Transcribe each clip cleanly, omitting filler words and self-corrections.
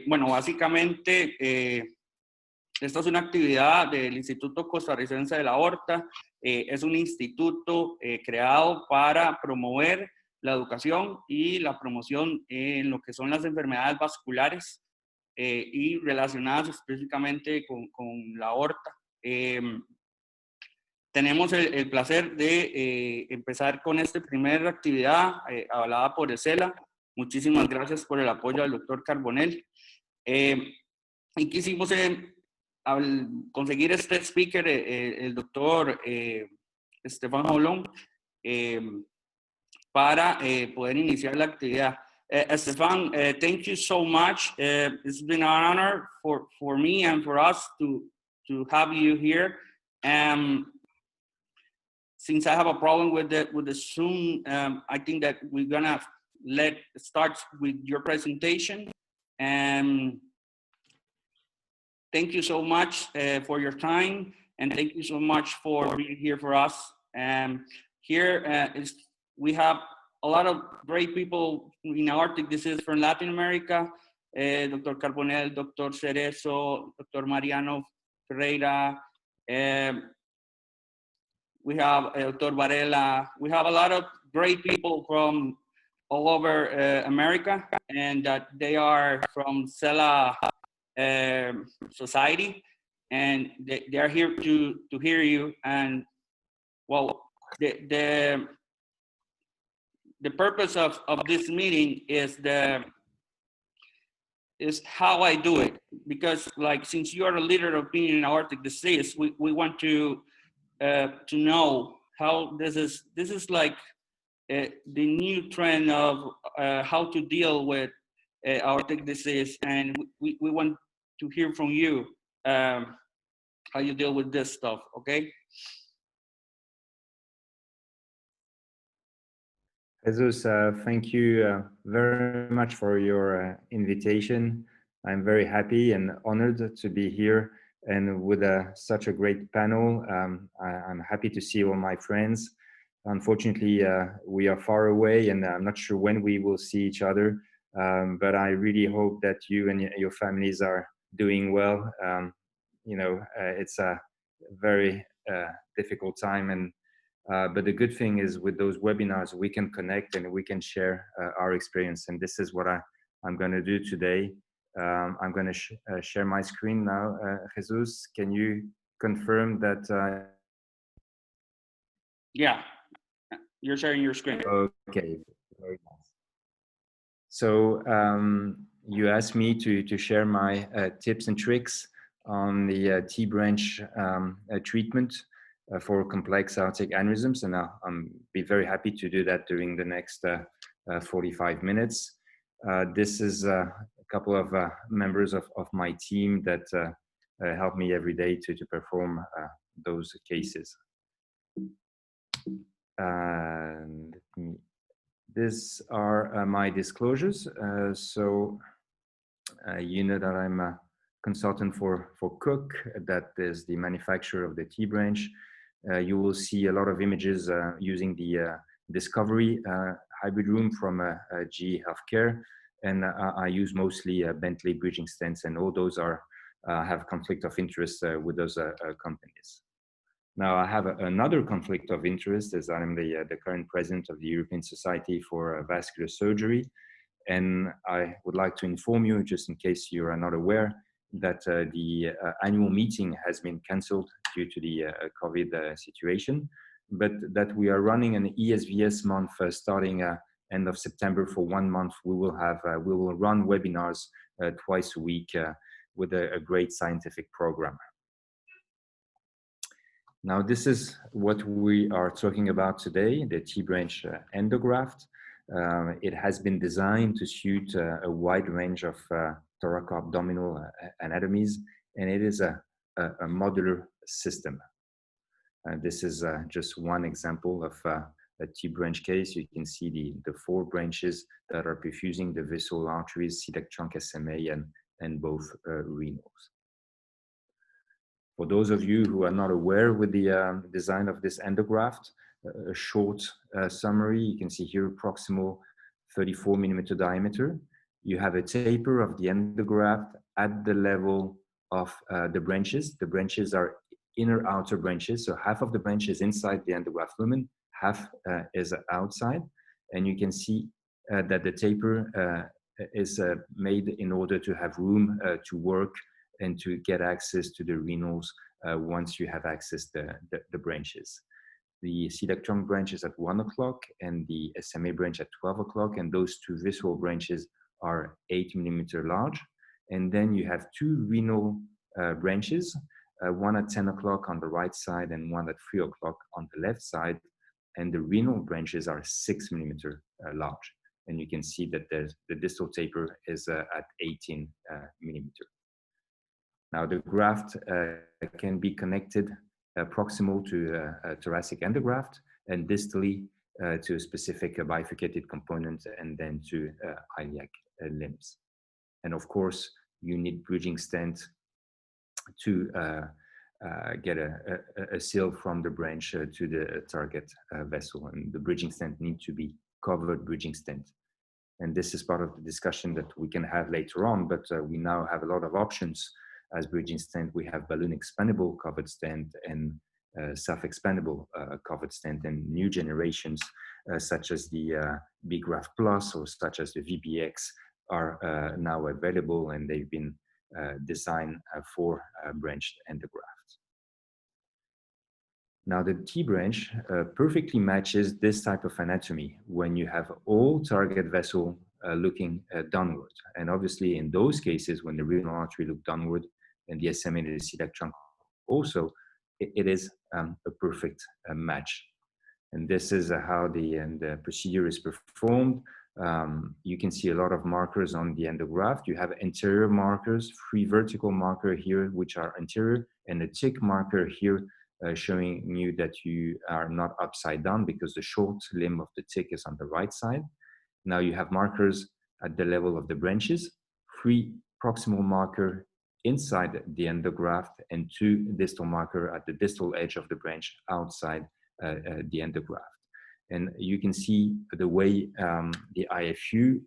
Bueno, básicamente, esta es una actividad del Instituto Costarricense de la Aorta. Es un instituto creado para promover la educación y la promoción en lo que son las enfermedades vasculares y relacionadas específicamente con la aorta. Tenemos el placer de empezar con esta primera actividad avalada por ESELA. Muchísimas gracias por el apoyo al doctor Carbonell. Y quisimos al conseguir este speaker, el doctor Stephan Haulon, para poder iniciar la actividad. Stephan, thank you so much. It's been an honor for me and for us to have you here. Since I have a problem with the Zoom, I think that we're gonna start with your presentation. Thank you so much for your time, and thank you so much for being here for us. We have a lot of great people in aortic disease from Latin America, Dr. Carbonell, Dr. Cerezo, Dr. Mariano Ferreira, we have Dr. Varela. We have a lot of great people from all over America, and that they are from SELA Society, and they are here to hear you. And well, the purpose of this meeting is how I do it, because like since you are a leader of opinion in aortic disease, we want to know how this is like the new trend of how to deal with aortic disease, and we want to hear from you how you deal with this stuff. Okay. Jesus, thank you very much for your invitation. I'm very happy and honored to be here, and with such a great panel. I'm happy to see all my friends. Unfortunately, we are far away, and I'm not sure when we will see each other, but I really hope that you and your families are doing well. You know, it's a very difficult time, and but the good thing is with those webinars, we can connect and we can share our experience, and this is what I'm going to do today. I'm going to share my screen now. Jesus, can you confirm that? Yeah, you're sharing your screen. Okay, very nice. So you asked me to share my tips and tricks on the T-Branch treatment for complex aortic aneurysms, and I'll be very happy to do that during the next 45 minutes. This is a couple of members of my team that help me every day to perform those cases. These are my disclosures. So you know that I'm a consultant for Cook, that is the manufacturer of the T-Branch. You will see a lot of images using the Discovery hybrid room from GE Healthcare, and I use mostly Bentley bridging stents, and all those are have conflict of interest with those companies. Now I have another conflict of interest, as I'm the current president of the European Society for Vascular Surgery, and I would like to inform you, just in case you are not aware, that the annual meeting has been cancelled due to the COVID situation, but that we are running an ESVS month starting end of September for 1 month. We will run webinars twice a week with a great scientific program. Now, this is what we are talking about today, the T-Branch Endograft. It has been designed to suit a wide range of thoracoabdominal anatomies, and it is a modular system. This is just one example of a T-branch case. You can see the 4 branches that are perfusing the visceral arteries, celiac trunk, SMA, and both renals. For those of you who are not aware with the design of this endograft, a short summary, you can see here proximal 34 millimeter diameter. you have a taper of the endograft at the level of the branches. The branches are inner outer branches. So half of the branch is inside the endograft lumen, half is outside. And you can see that the taper is made in order to have room to work and to get access to the renals once you have accessed the branches. The celiac trunk branch is at 1 o'clock and the SMA branch at 12 o'clock. And those two visceral branches are 8 millimeter large. And then you have two renal branches, one at 10 o'clock on the right side and one at 3 o'clock on the left side. And the renal branches are 6 millimeter large. And you can see that the distal taper is at 18 millimeter. Now the graft can be connected proximal to a thoracic endograft and distally to a specific bifurcated component and then to iliac limbs. And of course, you need bridging stent to get a seal from the branch to the target vessel. And the bridging stent need to be covered bridging stent. And this is part of the discussion that we can have later on, but we now have a lot of options as bridging stent. We have balloon expandable covered stent and self-expandable covered stent, and new generations such as the B-Graft Plus or such as the VBX are now available, and they've been designed for branched endografts. Now the T-branch perfectly matches this type of anatomy when you have all target vessel looking downward. And obviously in those cases, when the renal artery look downward and the SMA and the celiac trunk also, it is a perfect match. And this is how the procedure is performed. You can see a lot of markers on the endograft. You have anterior markers, 3 vertical markers here, which are anterior, and a tick marker here showing you that you are not upside down because the short limb of the tick is on the right side. Now you have markers at the level of the branches, 3 proximal marker inside the endograft and 2 distal marker at the distal edge of the branch outside the endograft. And you can see the way the IFU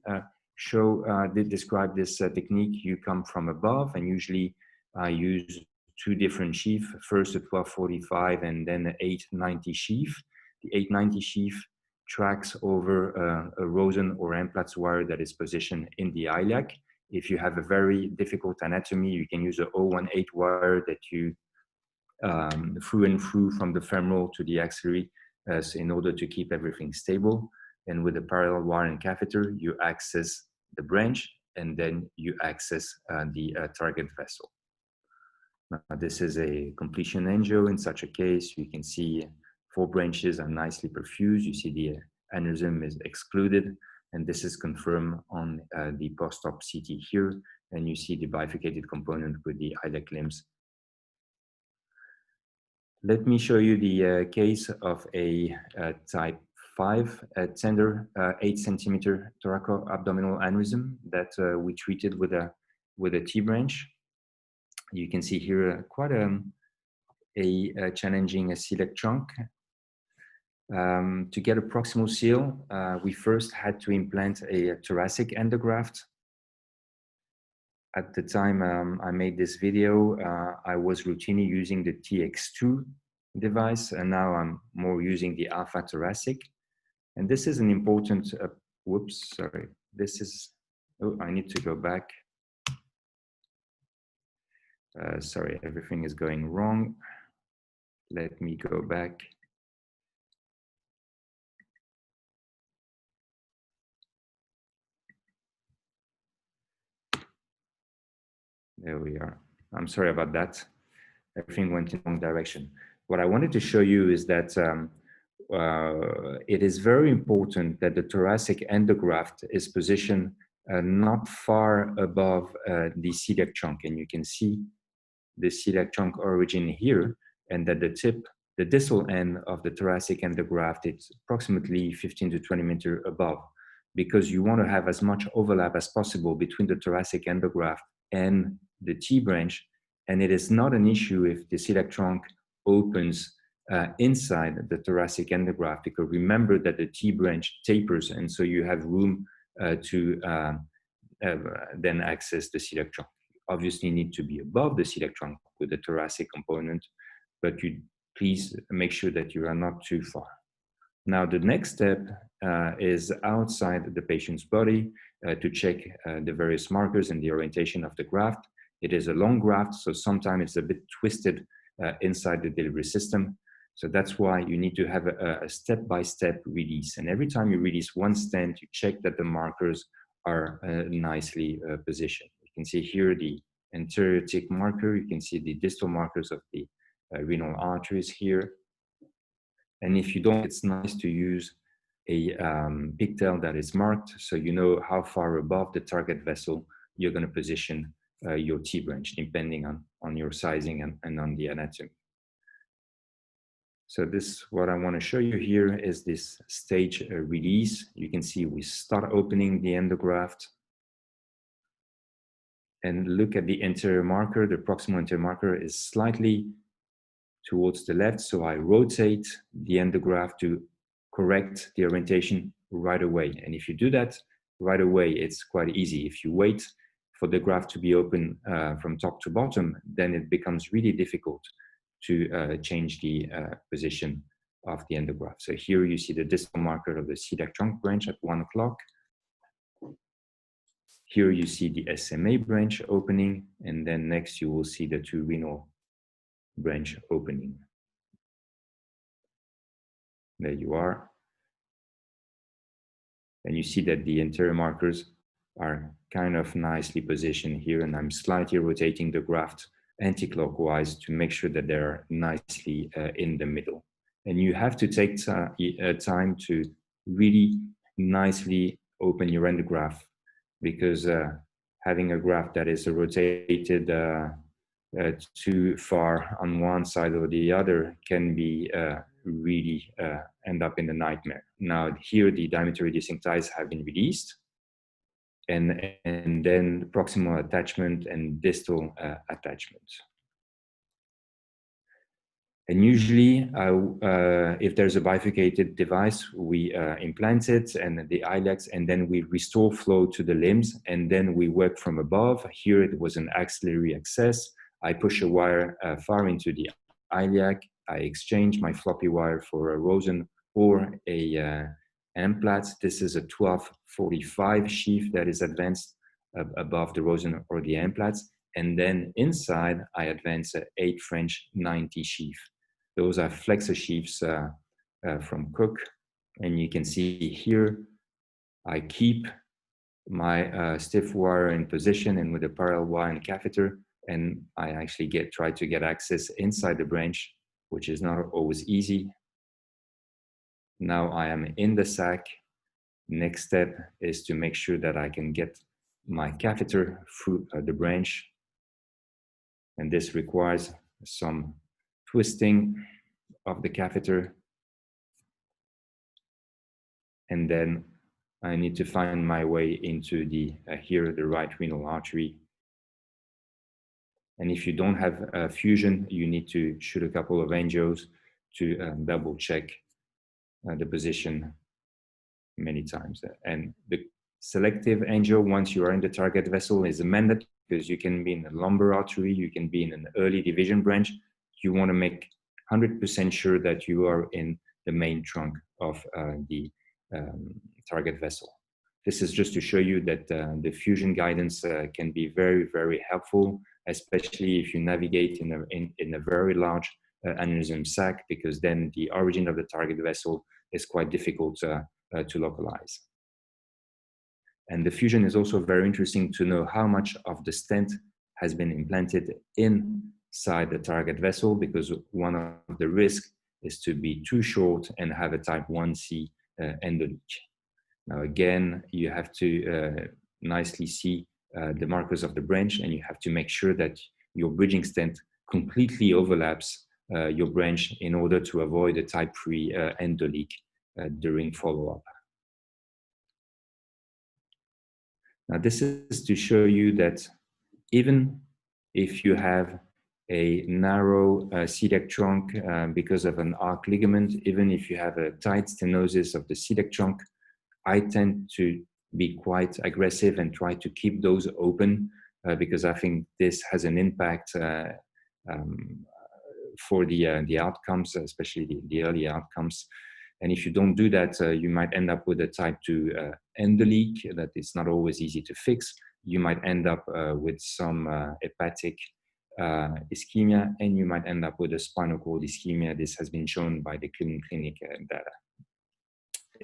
they describe this technique. You come from above, and usually I use 2 different sheaths, first a 1245 and then an 890 sheath. The 890 sheath tracks over a Rosen or Emplatz wire that is positioned in the iliac. If you have a very difficult anatomy, you can use a 018 wire that you through and through from the femoral to the axillary in order to keep everything stable. And with a parallel wire and catheter, you access the branch and then you access the target vessel. Now, this is a completion angio. In such a case, you can see 4 branches are nicely perfused. You see the aneurysm is excluded, and this is confirmed on the post-op CT here. And you see the bifurcated component with the iliac limbs. Let me show you the case of a type 5 tender 8 centimeter thoraco-abdominal aneurysm that we treated with a T-branch. You can see here quite a challenging celiac trunk. To get a proximal seal, we first had to implant a thoracic endograft. At the time I made this video, I was routinely using the TX2 device, and now I'm more using the alpha thoracic. And this is an important, whoops, sorry. This is, oh, I need to go back. Sorry, everything is going wrong. Let me go back. There we are. I'm sorry about that. Everything went in the wrong direction. What I wanted to show you is that it is very important that the thoracic endograft is positioned not far above the celiac trunk. And you can see the celiac trunk origin here, and that the tip, the distal end of the thoracic endograft, it's approximately 15 to 20 meters above, because you want to have as much overlap as possible between the thoracic endograft and the T-branch. And it is not an issue if the celiac trunk opens inside the thoracic endograft, because remember that the T-branch tapers, and so you have room to then access the celiac trunk. Obviously, you need to be above the celiac trunk with the thoracic component, but you please make sure that you are not too far. Now, the next step is outside the patient's body to check the various markers and the orientation of the graft. It is a long graft, so sometimes it's a bit twisted inside the delivery system. So that's why you need to have a step-by-step release. And every time you release one stent, you check that the markers are nicely positioned. You can see here the anterior tick marker. You can see the distal markers of the renal arteries here. And if you don't, it's nice to use a pigtail that is marked so you know how far above the target vessel you're going to position your T-branch, depending on your sizing and on the anatomy. So this, what I want to show you here is this stage release. You can see we start opening the endograft and look at the anterior marker. The proximal anterior marker is slightly towards the left. So I rotate the endograft to correct the orientation right away. And if you do that right away, it's quite easy. If you wait for the graft to be open from top to bottom, then it becomes really difficult to change the position of the endograft. So here you see the distal marker of the celiac trunk branch at 1 o'clock. Here you see the SMA branch opening, and then next you will see the two renal branch opening. There you are. And you see that the anterior markers are kind of nicely positioned here, and I'm slightly rotating the graft anti-clockwise to make sure that they're nicely in the middle. And you have to take time to really nicely open your endograft, because having a graft that is rotated too far on one side or the other can be really end up in a nightmare. Now here the diameter reducing ties have been released, and then proximal attachment and distal attachment. And usually, if there's a bifurcated device, we implant it and the iliacs, and then we restore flow to the limbs, and then we work from above. Here it was an axillary access. I push a wire far into the iliac. I exchange my floppy wire for a Rosen or a implant. This is a 1245 sheath that is advanced above the Rosen or the implants. And then inside, I advance an 8 French 90 sheath. Those are flexor sheaths from Cook. And you can see here, I keep my stiff wire in position and with a parallel wire and catheter. And I actually try to get access inside the branch, which is not always easy. Now I am in the sac. Next step is to make sure that I can get my catheter through the branch. And this requires some twisting of the catheter. And then I need to find my way into the here, the right renal artery. And if you don't have fusion, you need to shoot a couple of angios to double check the position many times. And the selective angio, once you are in the target vessel, is a mandate, because you can be in the lumbar artery, you can be in an early division branch. You want to make 100% sure that you are in the main trunk of the target vessel. This is just to show you that the fusion guidance can be very, very helpful, especially if you navigate in a very large aneurysm sac, because then the origin of the target vessel is quite difficult to localize. And the fusion is also very interesting to know how much of the stent has been implanted inside the target vessel, because one of the risks is to be too short and have a type 1C endoleak. Now again, you have to nicely see the markers of the branch, and you have to make sure that your bridging stent completely overlaps your branch in order to avoid a type 3 endoleak during follow-up. Now this is to show you that even if you have a narrow celiac trunk because of an arc ligament, even if you have a tight stenosis of the celiac trunk, I tend to be quite aggressive and try to keep those open, because I think this has an impact for the outcomes, especially the early outcomes. And if you don't do that, you might end up with a type 2 endoleak that is not always easy to fix. You might end up with some hepatic ischemia, and you might end up with a spinal cord ischemia. This has been shown by the clinic data.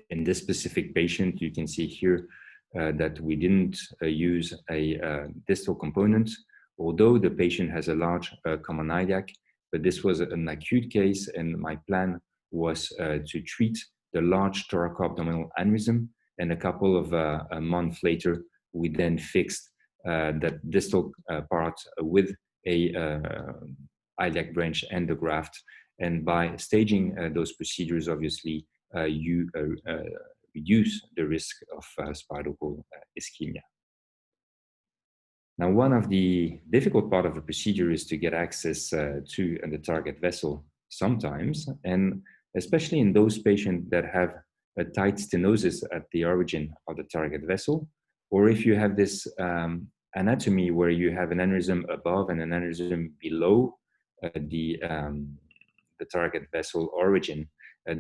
In this specific patient, you can see here that we didn't use a distal component, although the patient has a large common iliac, but this was an acute case, and my plan was to treat the large thoracoabdominal aneurysm, and a couple of months later, we then fixed that distal part with a iliac branch endograft. And by staging those procedures, obviously, you reduce the risk of spinal cord ischemia. Now, one of the difficult part of the procedure is to get access to the target vessel sometimes, and especially in those patients that have a tight stenosis at the origin of the target vessel, or if you have this anatomy where you have an aneurysm above and an aneurysm below the target vessel origin,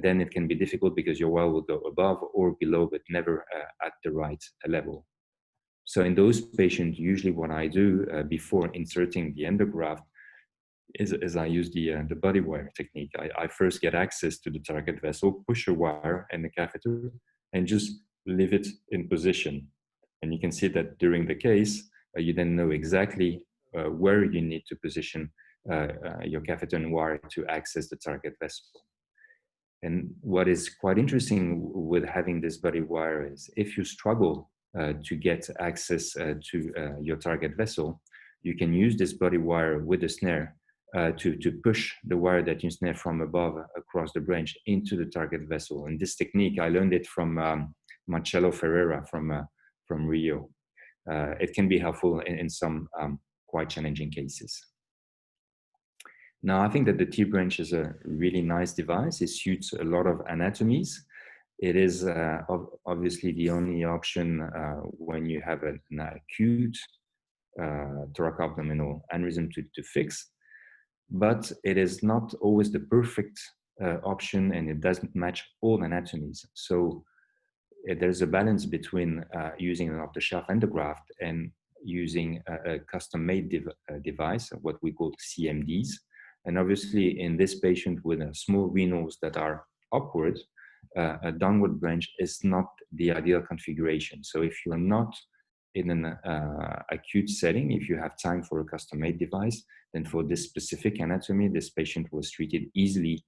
then it can be difficult because your well will go above or below, but never at the right level. So in those patients, usually what I do before inserting the endograft is I use the body wire technique. I first get access to the target vessel, push a wire and the catheter, and just leave it in position. And you can see that during the case, you then know exactly where you need to position your catheter and wire to access the target vessel. And what is quite interesting with having this body wire is if you struggle to get access to your target vessel, you can use this body wire with a snare to push the wire that you snare from above across the branch into the target vessel. And this technique, I learned it from Marcelo Ferreira from Rio. It can be helpful in some quite challenging cases. Now, I think that the T-Branch is a really nice device. It suits a lot of anatomies. It is obviously the only option when you have an acute thoracoabdominal aneurysm to fix, but it is not always the perfect option, and it doesn't match all anatomies. So there's a balance between using an off-the-shelf endograft and using a custom-made device, what we call CMDs. And obviously, in this patient with small renals that are upward, a downward branch is not the ideal configuration. So if you're not in an acute setting, if you have time for a custom-made device, then for this specific anatomy, this patient was treated easily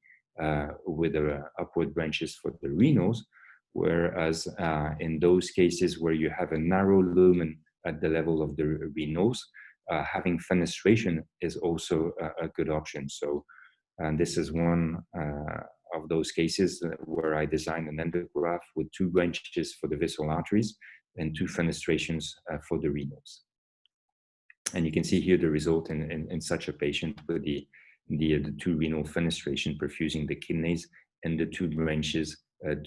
with upward branches for the renals, whereas in those cases where you have a narrow lumen at the level of the renals, having fenestration is also a good option. So this is one of those cases where I designed an endograft with 2 branches for the visceral arteries and 2 fenestrations for the renals. And you can see here the result in such a patient with the 2 renal fenestration perfusing the kidneys and the 2 branches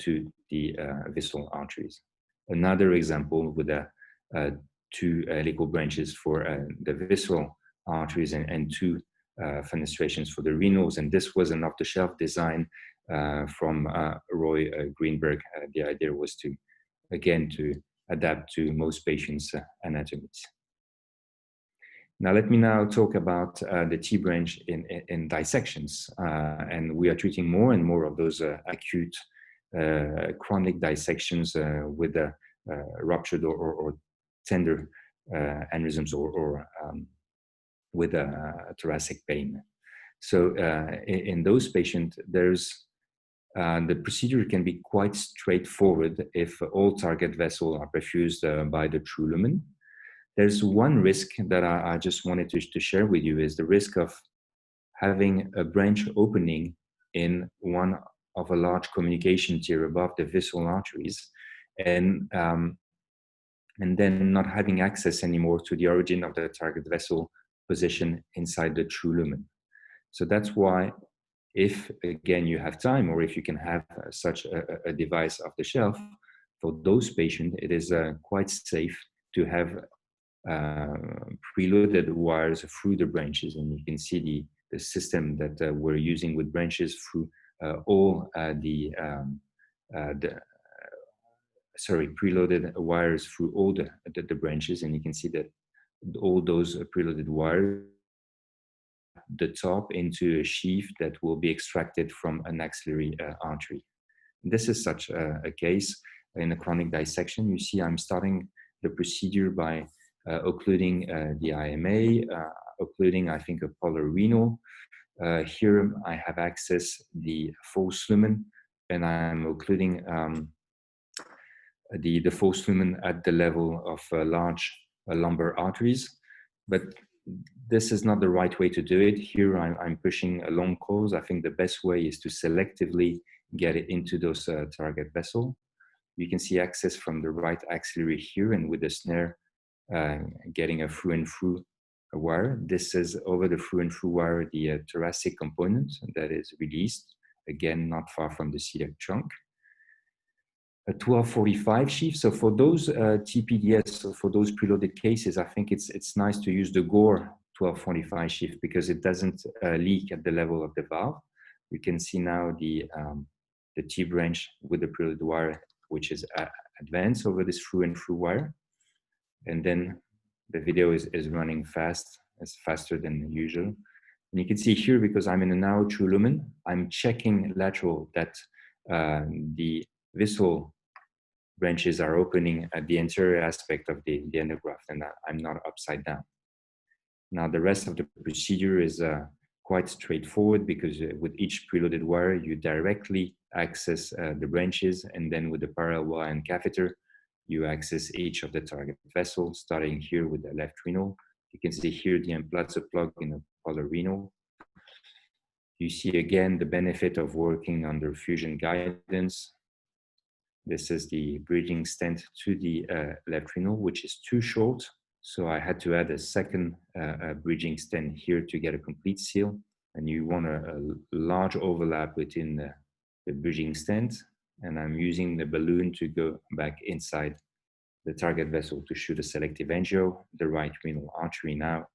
to the visceral arteries. Another example with 2 helical branches for the visceral arteries and 2 fenestrations for the renals. And this was an off-the-shelf design from Roy Greenberg. The idea was to adapt to most patients' anatomies. Now, let me now talk about the T-Branch in dissections. And we are treating more and more of those acute chronic dissections with ruptured or tender aneurysms or with thoracic pain. So in those patients, the procedure can be quite straightforward if all target vessels are perfused by the true lumen. There's one risk that I just wanted to share with you is the risk of having a branch opening in one of a large communication tier above the visceral arteries, and then not having access anymore to the origin of the target vessel position inside the true lumen. So that's why, if again you have time, or if you can have such a device off the shelf, for those patients, it is quite safe to have preloaded wires through the branches. And you can see the system that we're using with branches through all preloaded wires through all the branches. And you can see that all those preloaded wires the top into a sheath that will be extracted from an axillary artery. This is such a case in a chronic dissection. You see I'm starting the procedure by occluding the IMA, occluding, I think, a polar renal. Here I have access the false lumen, and I'm occluding the false lumen at the level of large lumbar arteries. But this is not the right way to do it. Here I'm pushing a long course. I think the best way is to selectively get it into those target vessel. You can see access from the right axillary here, and with the snare getting a through and through wire. This is over the through and through wire, the thoracic component that is released, again, not far from the celiac trunk. A 1245 sheath. So for those TPDS, so for those preloaded cases, I think it's nice to use the Gore 1245 sheath because it doesn't leak at the level of the valve. You can see now the T-branch with the preloaded wire, which is advanced over this through and through wire. And then the video is running fast. It's faster than usual. And you can see here, because I'm in a narrow true lumen, I'm checking lateral that the visceral branches are opening at the anterior aspect of the endograft, and I'm not upside down. Now, the rest of the procedure is quite straightforward because with each preloaded wire, you directly access the branches, and then with the parallel wire and catheter, you access each of the target vessels, starting here with the left renal. You can see here the implanted plug in the polar renal. You see again the benefit of working under fusion guidance. This is the bridging stent to the left renal, which is too short. So I had to add a second bridging stent here to get a complete seal. And you want a large overlap within the bridging stent. And I'm using the balloon to go back inside the target vessel to shoot a selective angio, the right renal artery now.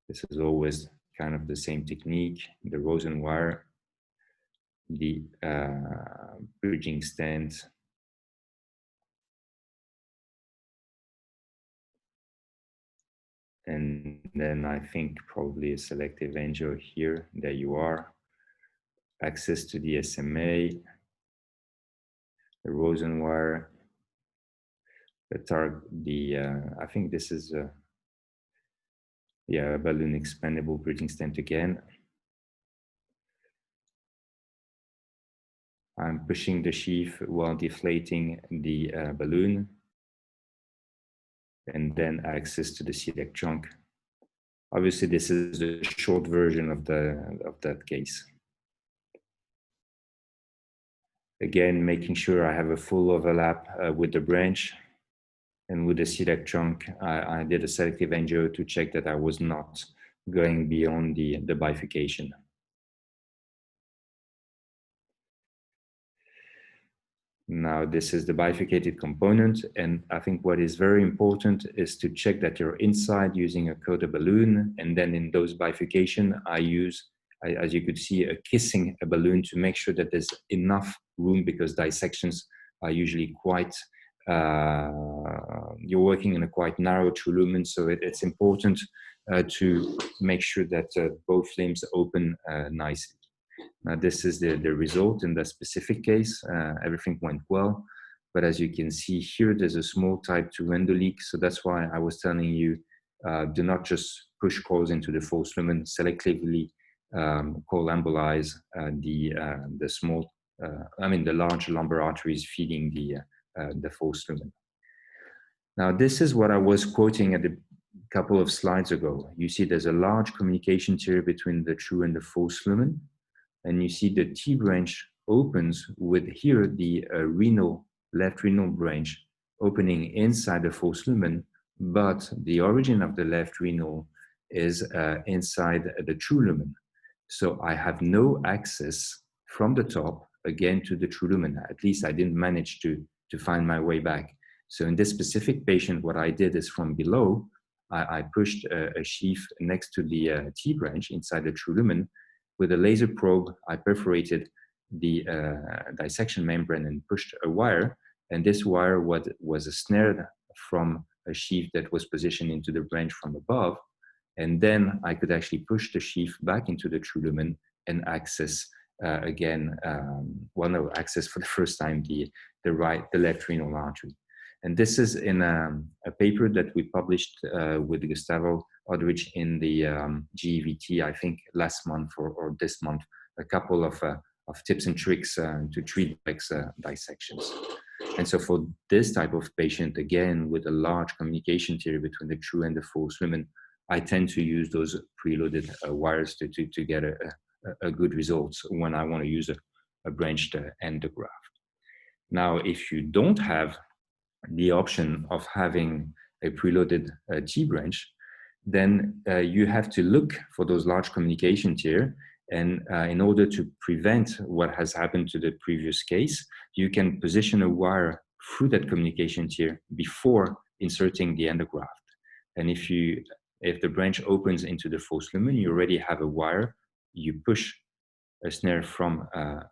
This is always kind of the same technique, the Rosen wire, the bridging stent, and then I think probably a selective angio here. There you are. Access to the SMA, the Rosen wire, I think this is a balloon expandable bridging stent again. I'm pushing the sheath while deflating the balloon, and then access to the celiac trunk. Obviously, this is a short version of that case. Again, making sure I have a full overlap with the branch, and with the celiac trunk, I did a selective angio to check that I was not going beyond the bifurcation. Now, this is the bifurcated component, and I think what is very important is to check that you're inside using a coda balloon, and then in those bifurcation, I use, as you could see, kissing a balloon to make sure that there's enough room, because dissections are usually quite, you're working in a quite narrow true lumen, so it's important to make sure that both limbs open nicely. Now, this is the result in the specific case. Everything went well, but as you can see here, there's a small type 2 endoleak. So that's why I was telling you, do not just push coils into the false lumen, selectively coil embolize the small, the large lumbar arteries feeding the false lumen. Now, this is what I was quoting at a couple of slides ago. You see there's a large communication tier between the true and the false lumen. And you see the T-branch opens with here the left renal branch opening inside the false lumen, but the origin of the left renal is inside the true lumen. So I have no access from the top, again, to the true lumen. At least I didn't manage to to find my way back. So in this specific patient, what I did is from below, I pushed a sheath next to the T-branch inside the true lumen. With a laser probe, I perforated the dissection membrane and pushed a wire. And this wire was snared from a sheath that was positioned into the branch from above. And then I could actually push the sheath back into the true lumen and access access for the first time the left renal artery. And this is in a paper that we published with Gustavo Odrich in the GEVT, I think last month or this month, a couple of tips and tricks to treat dissections. And so for this type of patient, again, with a large communication tier between the true and the false lumen, I tend to use those preloaded wires to get a good results when I want to use a branched endograft. Now, if you don't have the option of having a preloaded T-branch, then you have to look for those large communication tier. And in order to prevent what has happened to the previous case, you can position a wire through that communication tier before inserting the endograft. And if the branch opens into the false lumen, you already have a wire. You push a snare from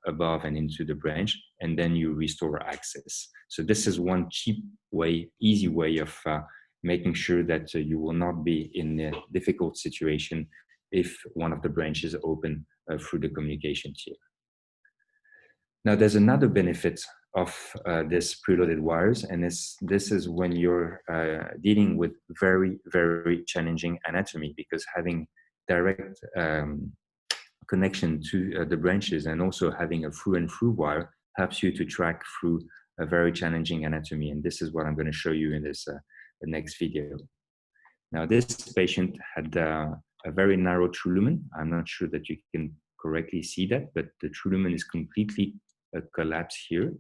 above and into the branch, and then you restore access. So this is one cheap way, easy way of making sure that you will not be in a difficult situation if one of the branches open through the communication tier. Now, there's another benefit of this preloaded wires, and this is when you're dealing with very, very challenging anatomy, because having direct connection to the branches and also having a through and through wire helps you to track through a very challenging anatomy. And this is what I'm going to show you in this the next video. Now, this patient had a very narrow true lumen. I'm not sure that you can correctly see that, but the true lumen is completely collapsed here.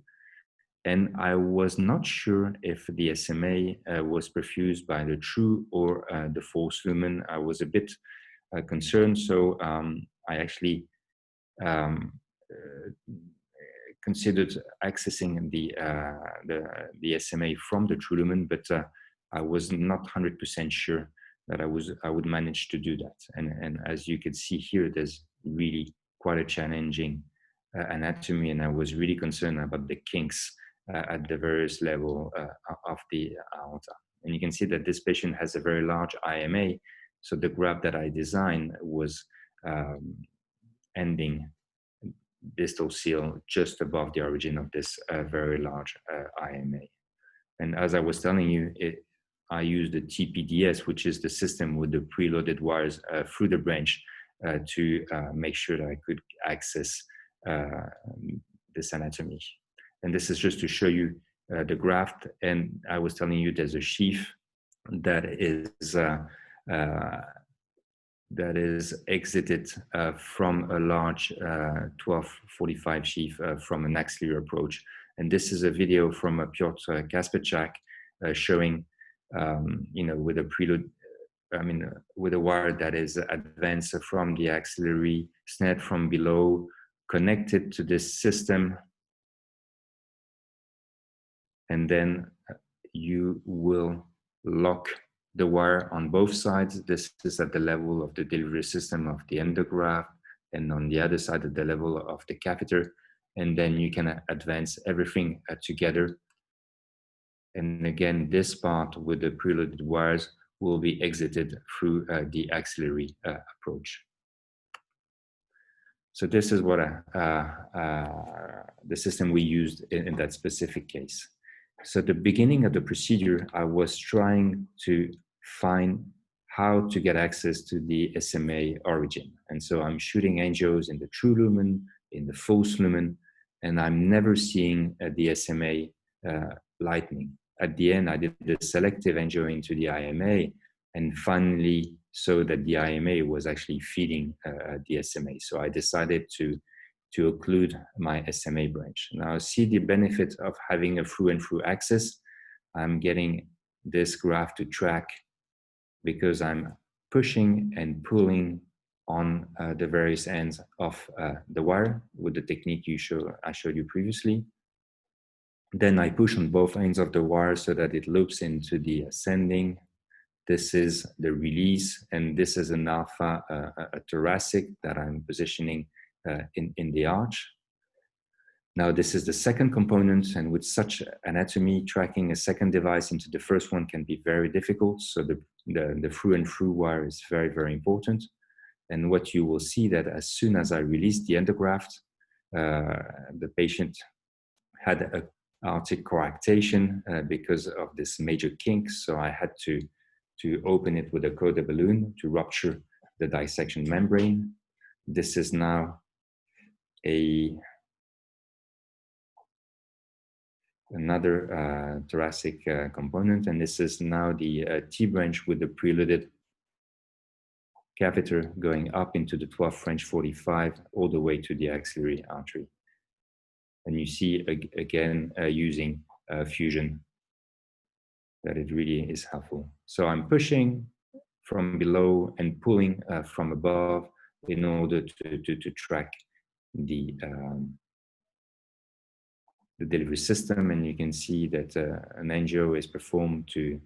And I was not sure if the SMA was perfused by the true or the false lumen. I was a bit concerned, so I actually considered accessing the SMA from the true lumen, but I was not 100% sure that I would manage to do that. And as you can see here, there's really quite a challenging anatomy, and I was really concerned about the kinks at the various level of the aorta. And you can see that this patient has a very large IMA, so the graft that I designed was ending distal seal just above the origin of this very large IMA. And as I was telling you, I used the TPDS, which is the system with the preloaded wires through the branch to make sure that I could access this anatomy. And this is just to show you the graft. And I was telling you there's a sheath that is exited from a large 1245 sheath from an axillary approach. And this is a video from a Piotr Kasperczak showing, with a preload, with a wire that is advanced from the axillary, snared from below, connected to this system. And then you will lock the wire on both sides. This is at the level of the delivery system of the endograft, and on the other side at the level of the catheter. And then you can advance everything together. And again, this part with the preloaded wires will be exited through the axillary approach. So this is what the system we used in that specific case. So at the beginning of the procedure, I was trying to find how to get access to the SMA origin. And so I'm shooting angios in the true lumen, in the false lumen, and I'm never seeing the SMA lightening. At the end, I did the selective angio into the IMA and finally saw that the IMA was actually feeding the SMA. So I decided to occlude my SMA branch. Now, see the benefit of having a through and through access. I'm getting this graft to track because I'm pushing and pulling on the various ends of the wire with the technique I showed you previously. Then I push on both ends of the wire so that it loops into the ascending. This is the release, and this is an alpha, a thoracic that I'm positioning in the arch. Now this is the second component, and with such anatomy, tracking a second device into the first one can be very difficult. So the through and through wire is very, very important. And what you will see that as soon as I release the endograft, the patient had a aortic coarctation because of this major kink. So I had to open it with a coda balloon to rupture the dissection membrane. This is now another thoracic component, and this is now the T-branch with the preluded catheter going up into the 12th French 45 all the way to the axillary artery. And you see again using fusion that it really is helpful. So I'm pushing from below and pulling from above in order to track the delivery system, and you can see that an angio is performed to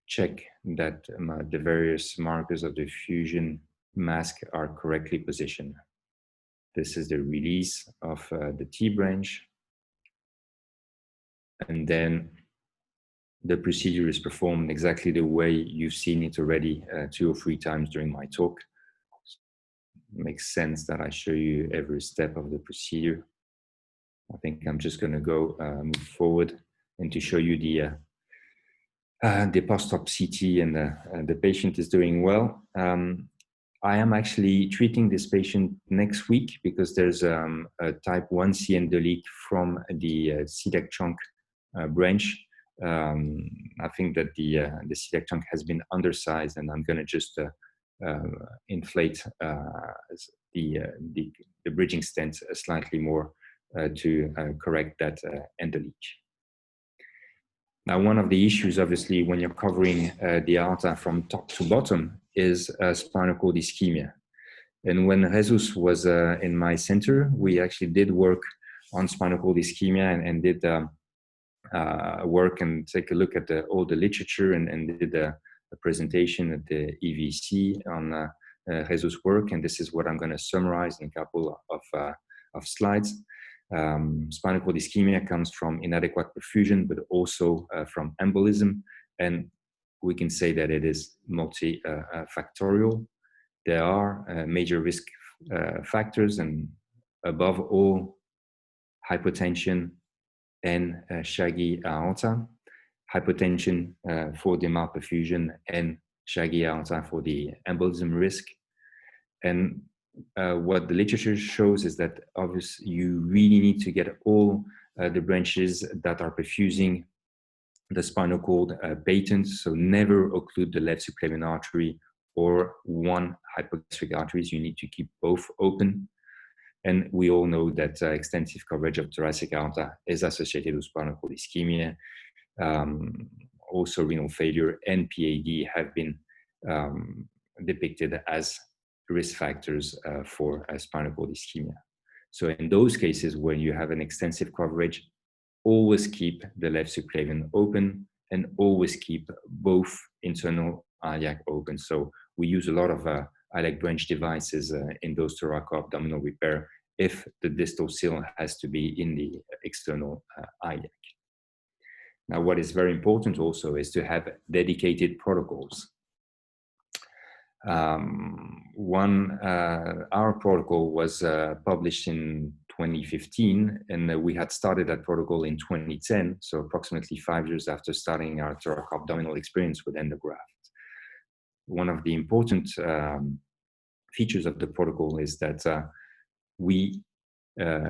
check that the various markers of the fusion mask are correctly positioned. This is the release of the T-branch, and then the procedure is performed exactly the way you've seen it already 2 or 3 times during my talk. It makes sense that I show you every step of the procedure. I think I'm just going to go move forward and to show you the post-op CT, and the patient is doing well. I am actually treating this patient next week because there's a type 1C endoleak from the celiac trunk branch. I think that the celiac trunk has been undersized, and I'm going to just inflate the bridging stent slightly more to correct that endoleak. Now, one of the issues, obviously, when you're covering the aorta from top to bottom is spinal cord ischemia. And when Jesus was in my center, we actually did work on spinal cord ischemia and did work and take a look at all the literature and did a presentation at the EVC on Jesus' work. And this is what I'm going to summarize in a couple of slides. Spinal cord ischemia comes from inadequate perfusion, but also from embolism. And we can say that it is multifactorial. There are major risk factors, and above all, hypotension and shaggy aorta. Hypotension for the malperfusion, and shaggy aorta for the embolism risk. And what the literature shows is that obviously you really need to get all the branches that are perfusing the spinal cord patent, so never occlude the left subclavian artery or one hypogastric arteries. You need to keep both open. And we all know that extensive coverage of thoracic aorta is associated with spinal cord ischemia. Also renal failure and PAD have been depicted as risk factors for spinal cord ischemia. So in those cases where you have an extensive coverage, always keep the left subclavian open and always keep both internal iliac open. So we use a lot of iliac branch devices in those thoraco-abdominal repair if the distal seal has to be in the external iliac. Now, what is very important also is to have dedicated protocols. Our protocol was published in 2015, and we had started that protocol in 2010, so approximately 5 years after starting our thoraco-abdominal experience with endograft. One of the important features of the protocol is that we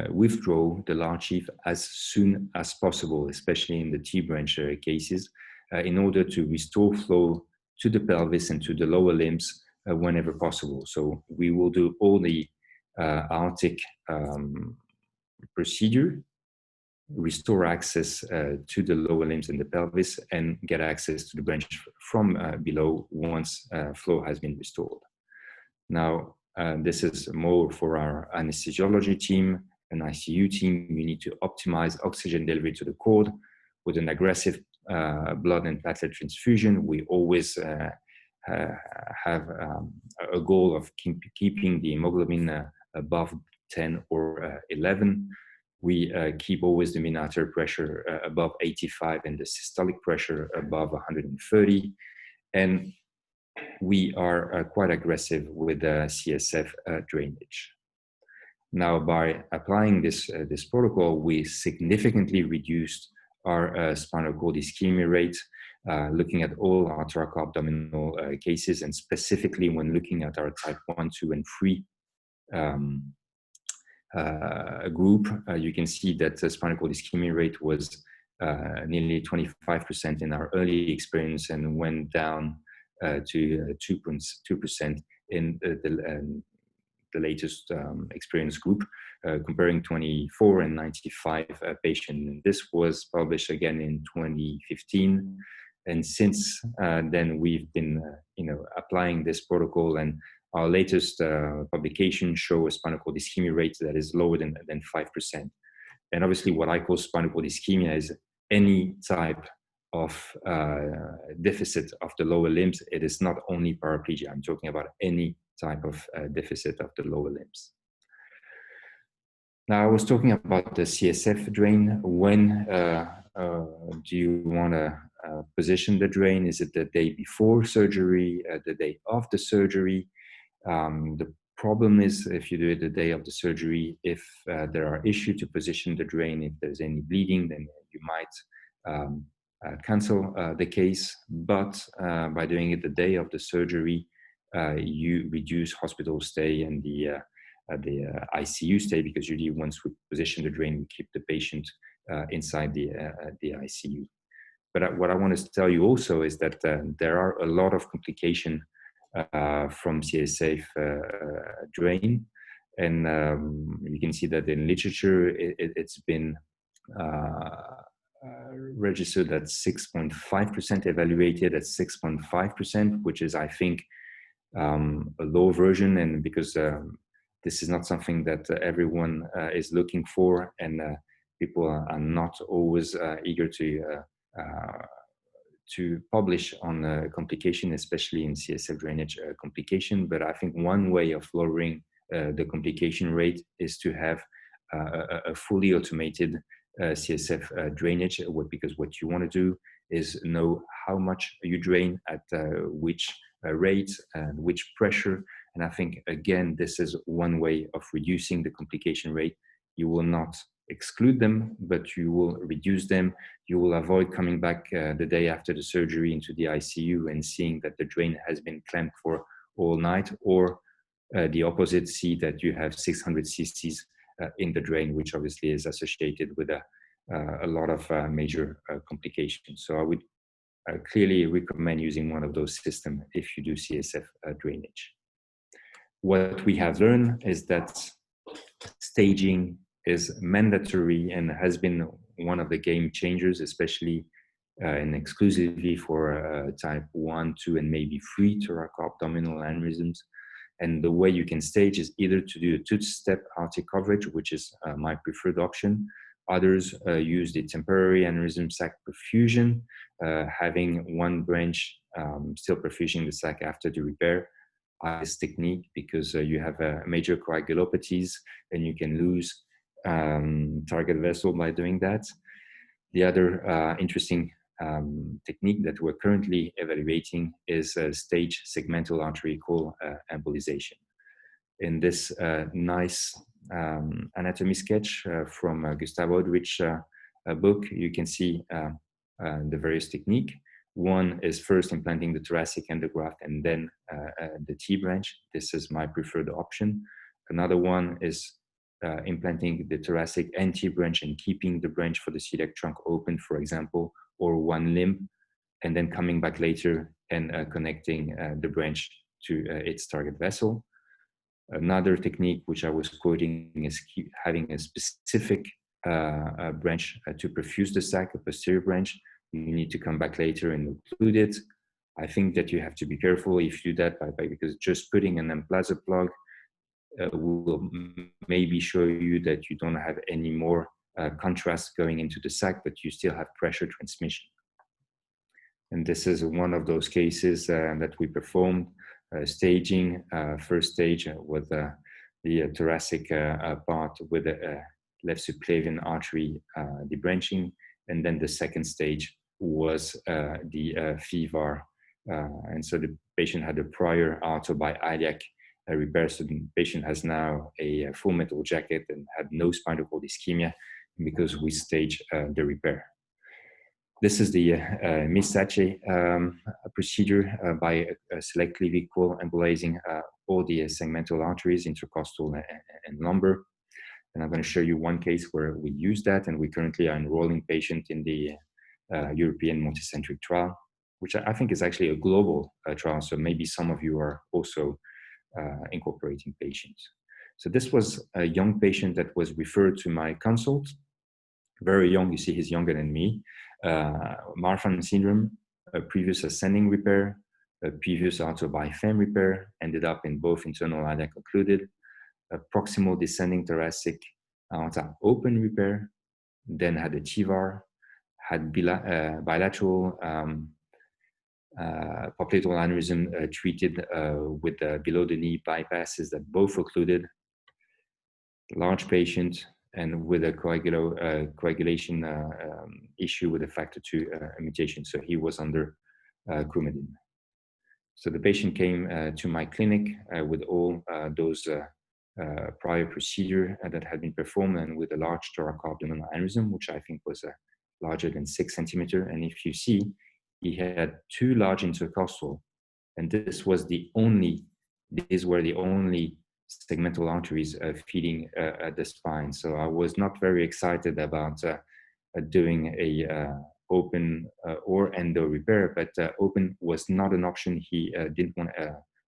withdraw the large sheath as soon as possible, especially in the T-branch cases, in order to restore flow to the pelvis and to the lower limbs whenever possible. So we will do all the aortic procedure, restore access to the lower limbs and the pelvis, and get access to the branch from below once flow has been restored. Now, this is more for our anesthesiology team and ICU team. We need to optimize oxygen delivery to the cord with an aggressive blood and platelet transfusion. We always have a goal of keeping the hemoglobin above 10 or 11. We keep always the mean arterial pressure above 85 and the systolic pressure above 130. And we are quite aggressive with CSF drainage. Now, by applying this protocol, we significantly reduced our spinal cord ischemia rate, looking at all our thoracoabdominal cases, and specifically when looking at our type 1, 2, and 3 group, you can see that the spinal cord ischemia rate was nearly 25% in our early experience and went down to 2% in the latest experience group, comparing 24 and 95 patients. This was published again in 2015. And since then, we've been applying this protocol, and our latest publication show a spinal cord ischemia rate that is lower than 5%. And obviously what I call spinal cord ischemia is any type of deficit of the lower limbs. It is not only paraplegia. I'm talking about any type of deficit of the lower limbs. Now, I was talking about the CSF drain. When do you want to position the drain? Is it the day before surgery, the day after surgery? The problem is if you do it the day of the surgery, if there are issues to position the drain, if there's any bleeding, then you might cancel the case. But by doing it the day of the surgery, you reduce hospital stay and the ICU stay, because usually once we position the drain, we keep the patient inside the ICU. But what I want to tell you also is that there are a lot of complications from CSF drain, and you can see that in literature it's been registered at 6.5%, evaluated at 6.5%, which is, I think, a low version, and because this is not something that everyone is looking for, and people are not always eager to publish on complication, especially in CSF drainage complication. But I think one way of lowering the complication rate is to have a fully automated CSF drainage, because what you want to do is know how much you drain at which rate and which pressure. And I think, again, this is one way of reducing the complication rate. You will not exclude them, but you will reduce them. You will avoid coming back the day after the surgery into the ICU and seeing that the drain has been clamped for all night, or the opposite, see that you have 600 cc's in the drain, which obviously is associated with a lot of major complications. So I would clearly recommend using one of those systems if you do CSF drainage. What we have learned is that staging is mandatory and has been one of the game changers, especially and exclusively for type 1, 2, and maybe 3 thoracoabdominal aneurysms. And the way you can stage is either to do a two-step RT coverage, which is my preferred option. Others use the temporary aneurysm sac perfusion, having one branch still perfusing the sac after the repair. This technique, because you have major coagulopathies and you can lose target vessel by doing that. The other interesting technique that we're currently evaluating is stage segmental arterial embolization. In this nice anatomy sketch from Gustav Odrich book, you can see the various techniques. One is first implanting the thoracic endograft and then the T-branch. This is my preferred option. Another one is implanting the thoracic and T-branch and keeping the branch for the celiac trunk open, for example, or one limb, and then coming back later and connecting the branch to its target vessel. Another technique which I was quoting is having a specific branch to perfuse the sac, a posterior branch. You need to come back later and include it. I think that you have to be careful if you do that because just putting an emplaza plug will maybe show you that you don't have any more contrast going into the sac, but you still have pressure transmission. And this is one of those cases that we performed, staging. First stage with the thoracic part with the left subclavian artery debranching, and then the second stage was the FEVAR. And so the patient had a prior aortobiiliac repair, so the patient has now a full metal jacket and had no spinal cord ischemia because we staged the repair. This is the Misace procedure by selectively equal embolizing all the segmental arteries, intercostal and lumbar. And I'm going to show you one case where we use that, and we currently are enrolling patient in the European multicentric trial, which I think is actually a global trial. So maybe some of you are also incorporating patients. So this was a young patient that was referred to my consult. Very young, you see he's younger than me. Marfan syndrome, a previous ascending repair, a previous aortobifem repair, ended up in both internal iliac occluded, a proximal descending thoracic aorta open repair, then had a TVAR, had bilateral popliteal aneurysm treated with below the knee bypasses that both occluded, large patient, and with a coagulation issue with a factor II mutation. So he was under Coumadin. So the patient came to my clinic with all those prior procedure that had been performed, and with a large thoracoabdominal aneurysm, which I think was larger than 6 centimeters. And if you see, he had 2 large intercostal, and these were the only segmental arteries feeding the spine. So I was not very excited about doing a open or endo repair, but open was not an option. He didn't want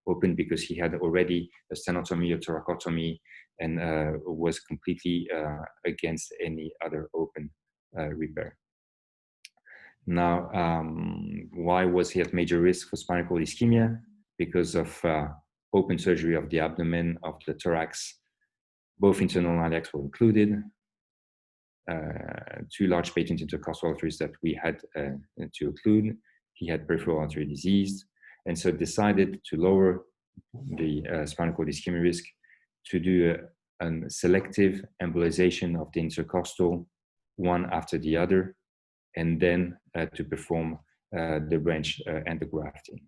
open because he had already a stenotomy or thoracotomy, and was completely against any other open repair. Now, why was he at major risk for spinal cord ischemia? Because of open surgery of the abdomen, of the thorax. Both internal iliacs were included. 2 large patent intercostal arteries that we had to occlude. He had peripheral artery disease, and so decided to lower the spinal cord ischemia risk to do a selective embolization of the intercostal, one after the other, and then to perform the branch endografting.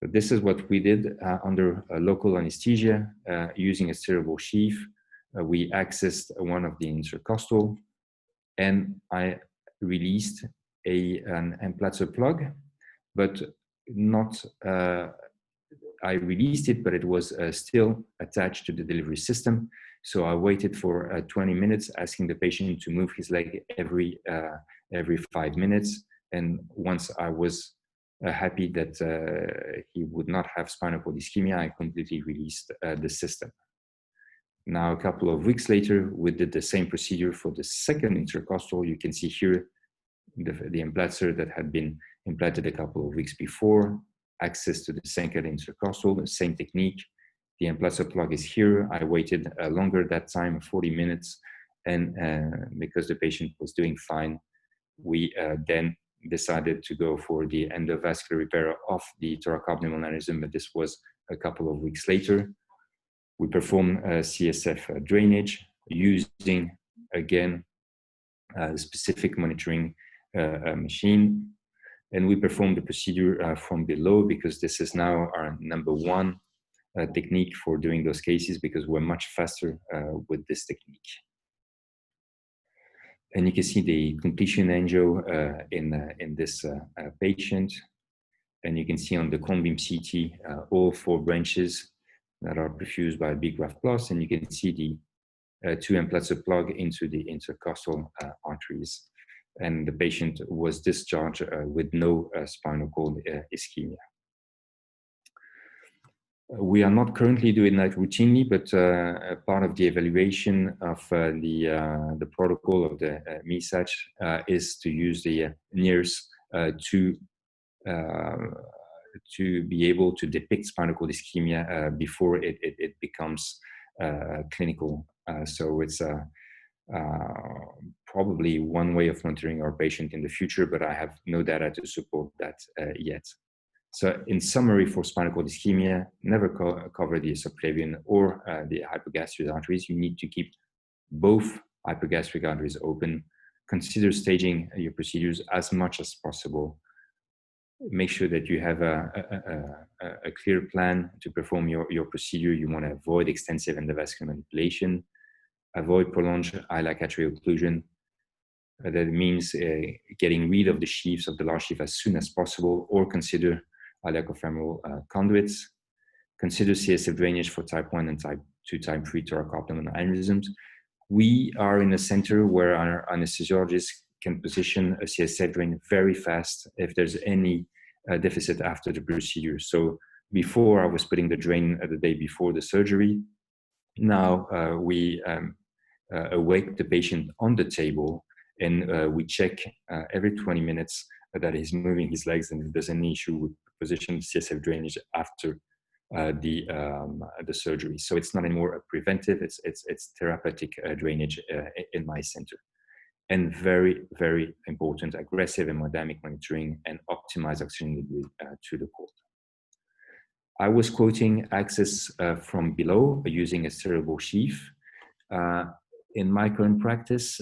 So this is what we did under local anesthesia using a steerable sheath. We accessed one of the intercostal, and I released an implanter plug, but not, I released it, but it was still attached to the delivery system. So I waited for 20 minutes, asking the patient to move his leg every 5 minutes. And once I was happy that he would not have spinal cord ischemia, I completely released the system. Now, a couple of weeks later, we did the same procedure for the second intercostal. You can see here the implanter that had been implanted a couple of weeks before, access to the second intercostal, the same technique. The implanter plug is here. I waited longer that time, 40 minutes, and because the patient was doing fine, we then decided to go for the endovascular repair of the thoracoabdominal aneurysm, but this was a couple of weeks later. We performed CSF drainage using, again, specific monitoring machine. And we performed the procedure from below, because this is now our #1 technique for doing those cases, because we're much faster with this technique. And you can see the completion angio in this patient. And you can see on the cone beam CT all 4 branches that are perfused by B graft plus, and you can see the 2 implanter plug into the intercostal arteries. And the patient was discharged with no spinal cord ischemia. We are not currently doing that routinely, but part of the evaluation of the protocol of the MISAC is to use the NIRS to be able to depict spinal cord ischemia before it becomes clinical. So it's probably one way of monitoring our patient in the future, but I have no data to support that yet. So in summary, for spinal cord ischemia, never cover the subclavian or the hypogastric arteries. You need to keep both hypogastric arteries open. Consider staging your procedures as much as possible. Make sure that you have a clear plan to perform your procedure. You want to avoid extensive endovascular manipulation, avoid prolonged iliac arterial occlusion. That means getting rid of the sheaths of the large sheath as soon as possible, or consider iliacofemoral conduits. Consider CSF drainage for type 1 and type 2, type 3 thoracoabdominal aneurysms. We are in a center where our anesthesiologist can position a CSF drain very fast if there's any deficit after the procedure. So before I was putting the drain the day before the surgery. Now we awake the patient on the table, and we check every 20 minutes that he's moving his legs, and if there's any issue with position CSF drainage after the surgery. So it's not anymore a preventive, it's therapeutic drainage in my center. And very, very important, aggressive hemodynamic monitoring and optimized oxygen delivery to the cord. I was quoting access from below using a steerable sheath. In my current practice,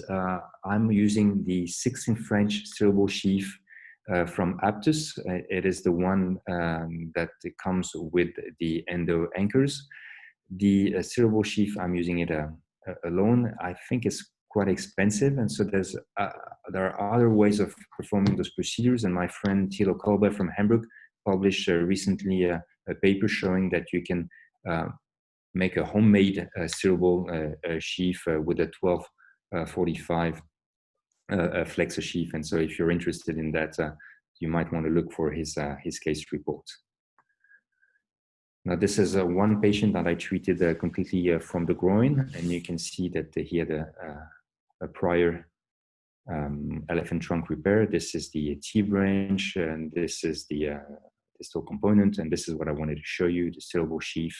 I'm using the 16 French steerable sheath from Aptus. It is the one that comes with the endo anchors. The steerable sheath, I'm using it alone. I think it's quite expensive, and so there are other ways of performing those procedures. And my friend Thilo Kolbe from Hamburg published recently a paper showing that you can make a homemade steerable sheath with a 1245 flexor sheath. And so if you're interested in that, you might want to look for his case report. Now, this is one patient that I treated completely from the groin, and you can see that he had a prior elephant trunk repair. This is the T-Branch, and this is the distal component, and this is what I wanted to show you. The steerable sheath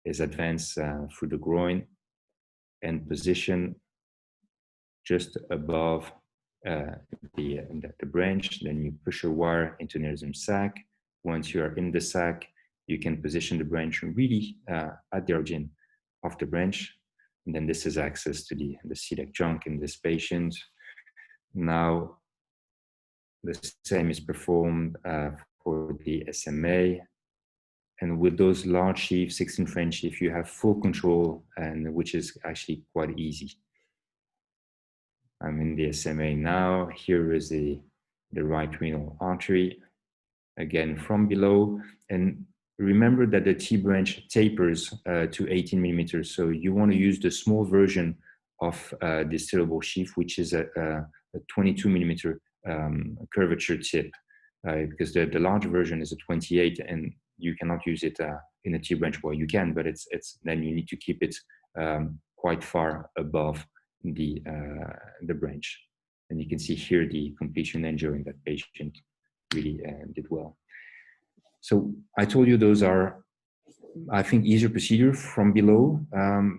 is advanced through the groin and position just above the branch. Then you push a wire into an aneurysm sac. Once you are in the sac, you can position the branch really at the origin of the branch. And then this is access to the celiac trunk in this patient. Now, the same is performed for the SMA. And with those large sheaths, 16 French sheath, you have full control, and which is actually quite easy. I'm in the SMA now. Here is the right renal artery, again from below. And remember that the T-branch tapers to 18 millimeters. So you want to use the small version of the steerable sheath, which is a 22 millimeter curvature tip, because the large version is a 28, and you cannot use it in a T-branch. Well, you can, but then you need to keep it quite far above the branch. And you can see here the completion angio in that patient really did well. So I told you those are, I think, easier procedure from below.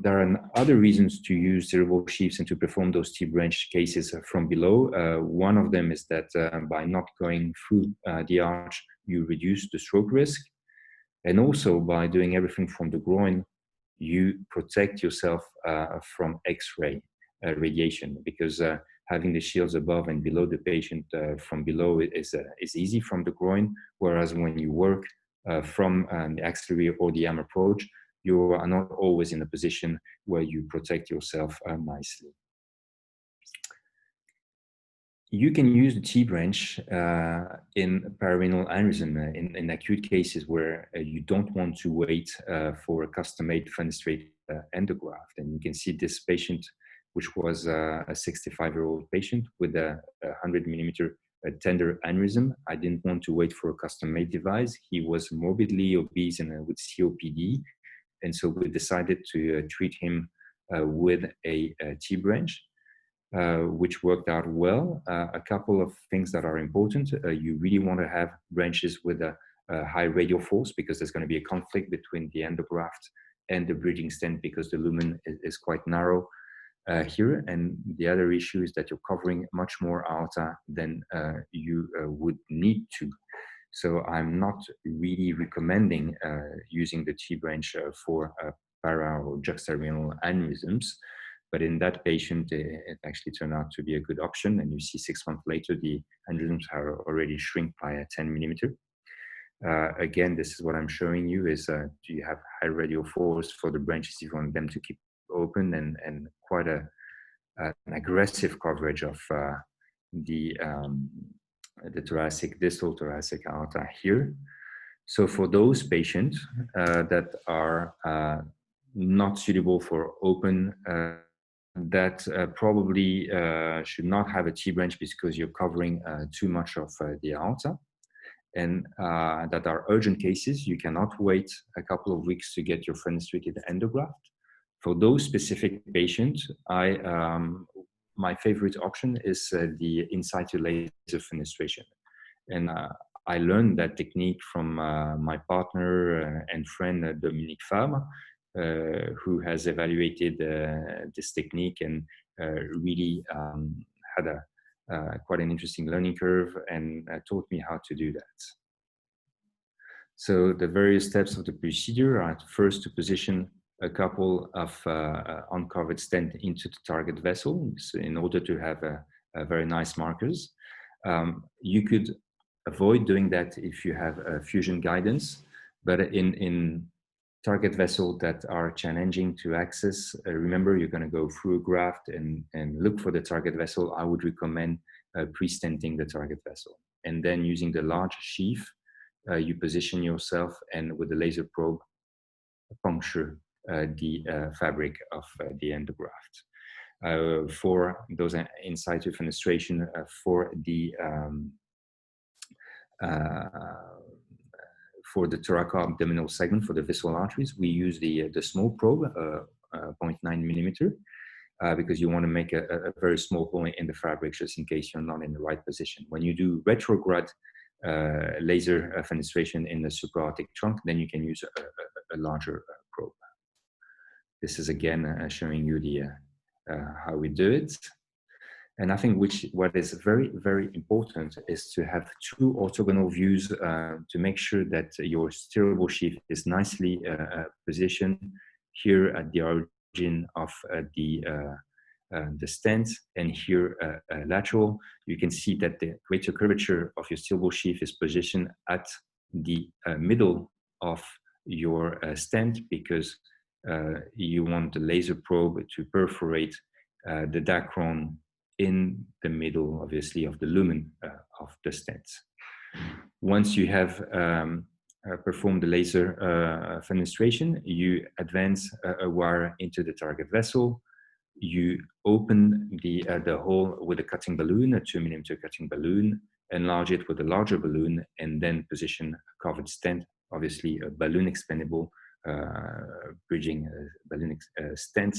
There are other reasons to use steerable sheaths and to perform those T-branch cases from below. One of them is that by not going through the arch, you reduce the stroke risk. And also by doing everything from the groin, you protect yourself from X-ray radiation, because having the shields above and below the patient from below is easy from the groin, whereas when you work from the axillary or the arm approach, you are not always in a position where you protect yourself nicely. You can use the T-branch in pararenal aneurysm in acute cases where you don't want to wait for a custom-made fenestrate endograft. And you can see this patient, which was a 65-year-old patient with a 100 millimeter tender aneurysm. I didn't want to wait for a custom-made device. He was morbidly obese and with COPD. And so we decided to treat him with a T-branch. Which worked out well. A couple of things that are important. You really want to have branches with a high radial force, because there's going to be a conflict between the endograft and the bridging stent, because the lumen is quite narrow. here, and the other issue is that you're covering much more aorta than you would need to. So I'm not really recommending using the T-branch for para or juxtarenal aneurysms, but in that patient, it actually turned out to be a good option. And you see 6 months later, the aneurysms are already shrink by 10 millimeter. Again, this is what I'm showing you is, do you have high radial force for the branches if you want them to keep open, and quite an aggressive coverage of the thoracic, distal thoracic aorta here. So for those patients that are not suitable for open, that probably should not have a T-branch because you're covering too much of the aorta. And that are urgent cases, you cannot wait a couple of weeks to get your fenestrated endograft. For those specific patients, my favorite option is the in situ laser fenestration. And I learned that technique from my partner and friend, Dominique Fabre, who has evaluated this technique and really had quite an interesting learning curve and taught me how to do that. So the various steps of the procedure are first to position a couple of uncovered stent into the target vessel in order to have a very nice markers. You could avoid doing that if you have fusion guidance, but in target vessels that are challenging to access, remember you're going to go through a graft and look for the target vessel. I would recommend pre-stenting the target vessel, and then using the large sheath, you position yourself and with the laser probe puncture the fabric of the endograft. For those in situ fenestration, for the thoraco-abdominal segment, for the visceral arteries, we use the small probe, 0.9 millimeter, because you want to make a very small hole in the fabric just in case you're not in the right position. When you do retrograde laser fenestration in the supraortic trunk, then you can use a larger probe. This is again showing you the how we do it. And I think what is very, very important is to have two orthogonal views to make sure that your steerable sheath is nicely positioned here at the origin of the stent, and here lateral. You can see that the greater curvature of your steerable sheath is positioned at the middle of your stent, because you want the laser probe to perforate the dacron in the middle, obviously, of the lumen of the stent. Once you have performed the laser fenestration, you advance a wire into the target vessel. You open the hole with a cutting balloon, a 2 millimeter cutting balloon, enlarge it with a larger balloon, and then position a covered stent, obviously a balloon expandable bridging balloon stent,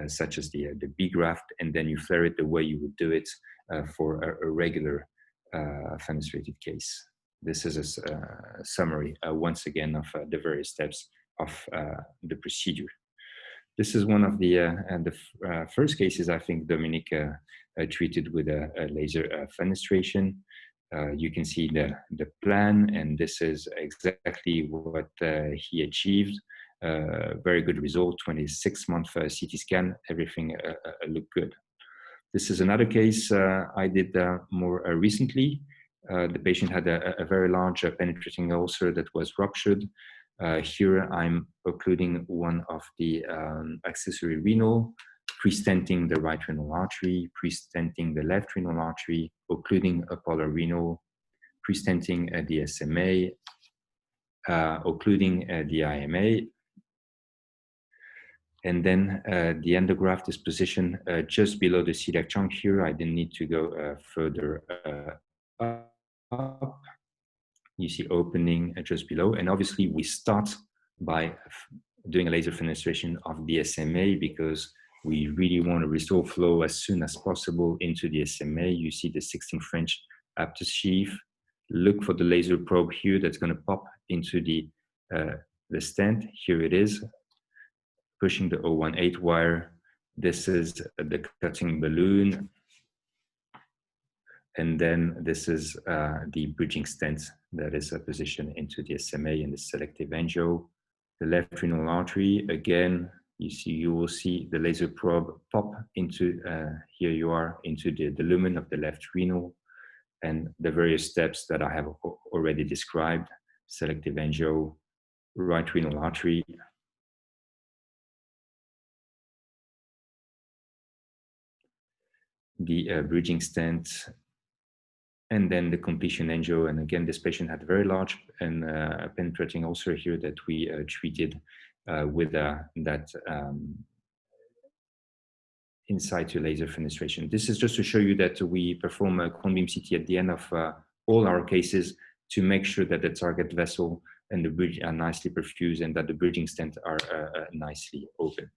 such as the B graft, and then you flare it the way you would do it for a regular fenestrated case. This is a summary, once again, of the various steps of the procedure. This is one of the first cases I think Dominique treated with a laser fenestration. You can see the plan, and this is exactly what he achieved. Very good result, 26-month CT scan, everything looked good. This is another case I did more recently. The patient had a very large penetrating ulcer that was ruptured. Here I'm occluding one of the accessory renal, pre-stenting the right renal artery, pre-stenting the left renal artery, occluding a polar renal, pre-stenting the SMA, occluding the IMA. And then the endograft is positioned just below the celiac trunk here. I didn't need to go further up. You see opening just below. And obviously we start by doing a laser fenestration of the SMA because we really want to restore flow as soon as possible into the SMA. You see the 16 French aptus sheath. Look for the laser probe here that's going to pop into the stent. Here it is. Pushing the 018 wire This is the cutting balloon. And then this is the bridging stent that is positioned into the SMA and the selective angio. The left renal artery, again, you will see the laser probe pop into, here you are, into the lumen of the left renal, and the various steps that I have already described: selective angio, right renal artery, the bridging stent, and then the completion angio. And again, this patient had very large and penetrating ulcer here that we treated with that in situ laser fenestration. This is just to show you that we perform a cone beam CT at the end of all our cases to make sure that the target vessel and the bridge are nicely perfused and that the bridging stents are nicely open.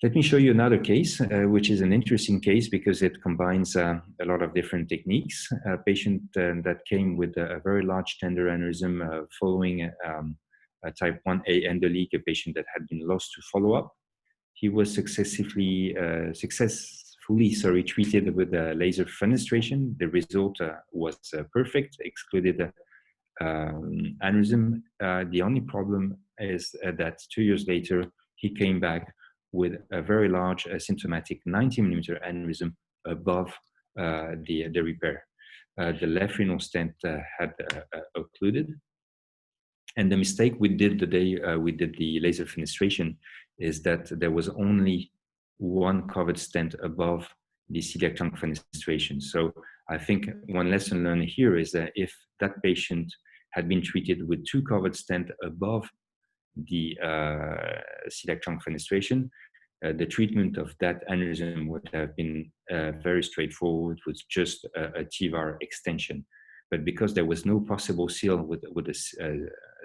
Let me show you another case, which is an interesting case because it combines a lot of different techniques. A patient that came with a very large tender aneurysm following a type 1A endoleak, a patient that had been lost to follow-up. He was successfully treated with laser fenestration. The result was perfect, excluded aneurysm. The only problem is that 2 years later, he came back with a very large symptomatic 90mm aneurysm above the repair. The left renal stent had occluded. And the mistake we did the day we did the laser fenestration is that there was only one covered stent above the celiac trunk fenestration. So I think one lesson learned here is that if that patient had been treated with 2 covered stents above the celiac trunk fenestration, the treatment of that aneurysm would have been very straightforward, with just a TEVAR extension. But because there was no possible seal with a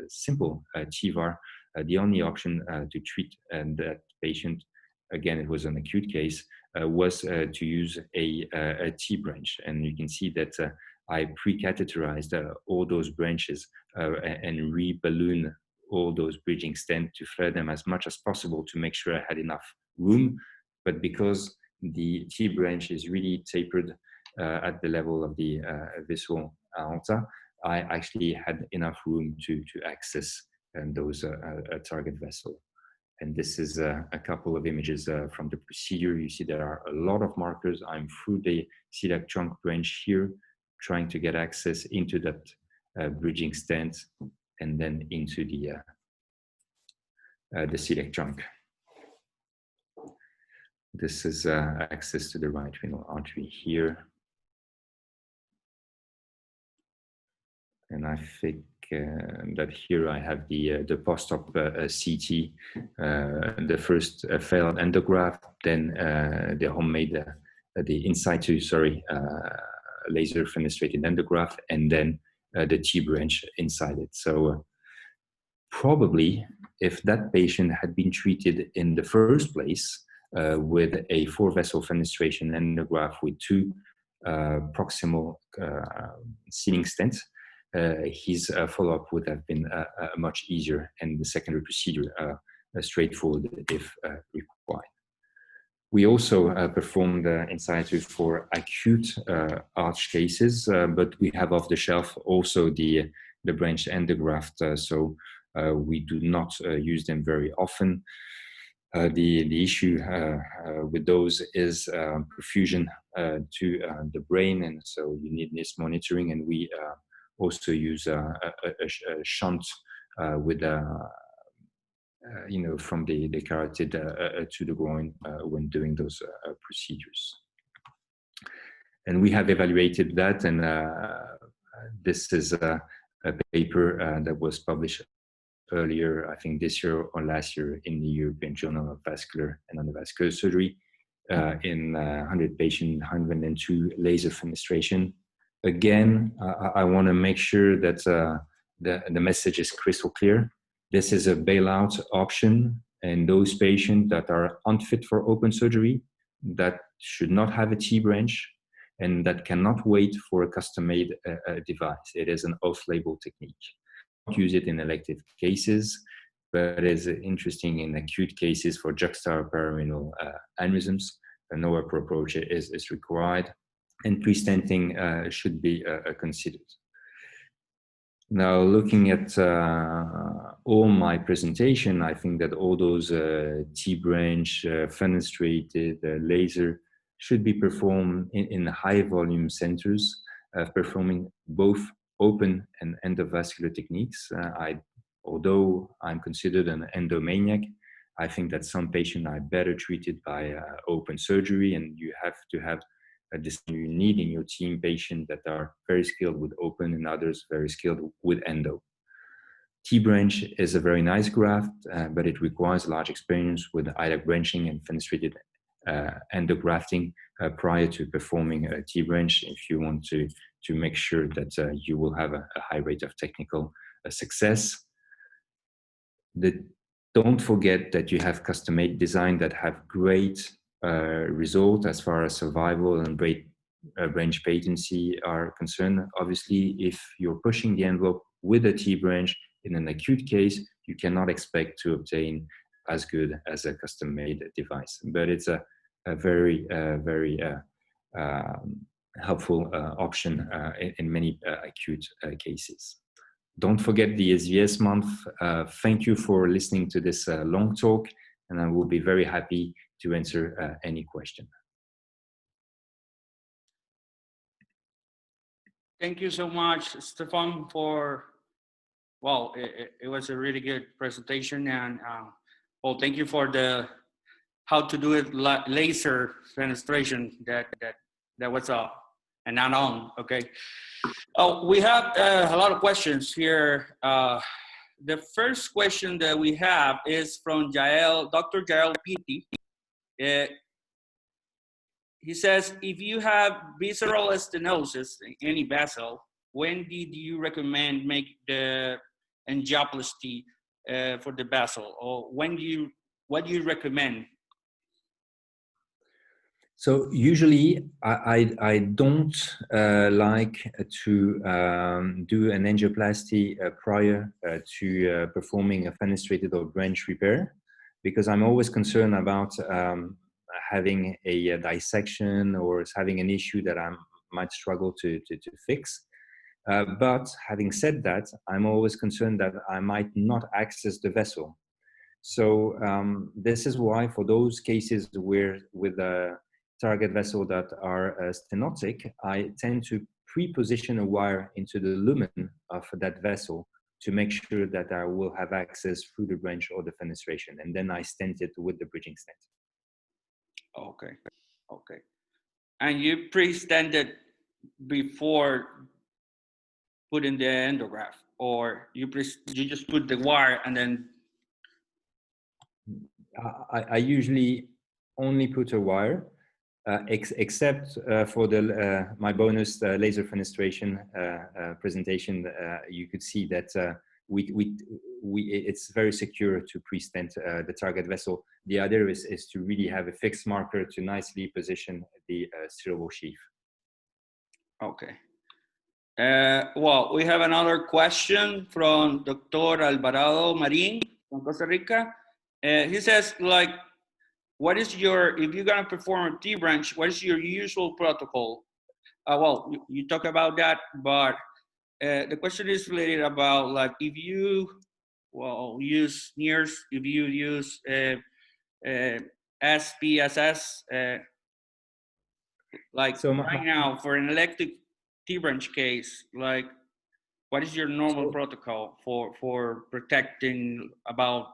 simple TEVAR, the only option to treat that patient, again, it was an acute case, was to use a T-branch. And you can see that I pre-catheterized all those branches and re-balloon all those bridging stents to flare them as much as possible to make sure I had enough room. But because the T-branch is really tapered at the level of the visceral aorta, I actually had enough room to access those target vessel. And this is a couple of images from the procedure. You see there are a lot of markers. I'm through the celiac trunk branch here, trying to get access into that bridging stent and then into the celiac trunk. This is access to the right renal artery here. And I think that here I have the post-op CT, the first failed endograft, then the homemade, the in situ, laser fenestrated endograft, and then the T-branch inside it. So probably if that patient had been treated in the first place with a 4-vessel fenestration endograft with 2 proximal sealing stents, his follow-up would have been much easier, and the secondary procedure straightforward if required. We also performed in situ for acute arch cases, but we have off the shelf also the branch endograft, so we do not use them very often. The issue with those is perfusion to the brain, and so you need this monitoring, and we also use a shunt with from the carotid to the groin when doing those procedures. And we have evaluated that, and this is a paper that was published earlier, I think this year or last year, in the European Journal of Vascular and Endovascular Surgery in 100 patient, 102 laser fenestration. Again, I want to make sure that the message is crystal clear. This is a bailout option, and those patients that are unfit for open surgery, that should not have a T-branch, and that cannot wait for a custom-made device. It is an off-label technique. Use it in elective cases. but is interesting in acute cases for juxtapyramidal aneurysms. No approach is required, and pre-stenting should be considered. Now, looking at all my presentation, I think that all those T-branch, fenestrated, laser should be performed in high volume centers, performing both open and endovascular techniques. Although I'm considered an endomaniac, I think that some patients are better treated by open surgery, and you have to have you need in your team patients that are very skilled with open and others very skilled with endo. T-branch is a very nice graft, but it requires large experience with iliac branching and fenestrated endografting prior to performing a T-branch if you want to make sure that you will have a high rate of technical success. Don't forget that you have custom-made design that have great result as far as survival and branch patency are concerned. Obviously, if you're pushing the envelope with a T-branch in an acute case, you cannot expect to obtain as good as a custom-made device. But it's a very helpful option in many acute cases. Don't forget the SVS month. Thank you for listening to this long talk, and I will be very happy to answer any question. Thank you so much, Stephan, for, well, it was a really good presentation, and well, thank you for the how to do it laser fenestration. That was an add-on. Okay. Oh, we have a lot of questions here. The first question that we have is from Dr. Jael Pitti. He says, if you have visceral stenosis in any vessel, when did you recommend make the angioplasty for the vessel, or what do you recommend? So usually I don't like to do an angioplasty prior to performing a fenestrated or branch repair, because I'm always concerned about having a dissection or having an issue that I might struggle to fix. But having said that, I'm always concerned that I might not access the vessel. So this is why for those cases where with a target vessel that are stenotic, I tend to pre-position a wire into the lumen of that vessel to make sure that I will have access through the branch or the fenestration, and then I stent it with the bridging stent. Okay, okay. And you pre-stent it before putting the endograft, or you just put the wire and then? I usually only put a wire. Except for the my bonus laser fenestration presentation, you could see that it's very secure to pre-stent the target vessel. The idea is to really have a fixed marker to nicely position the steerable sheath. Okay. Well, we have another question from Dr. Alvarado Marin from Costa Rica. He says, like, what is your, if you're going to perform a T-branch, what is your usual protocol? Well, you talk about that, but the question is related about, like, if you, well, use NIRS, if you use SPSS, like so right now for an elective T-branch case, like, what is your normal protocol for protecting about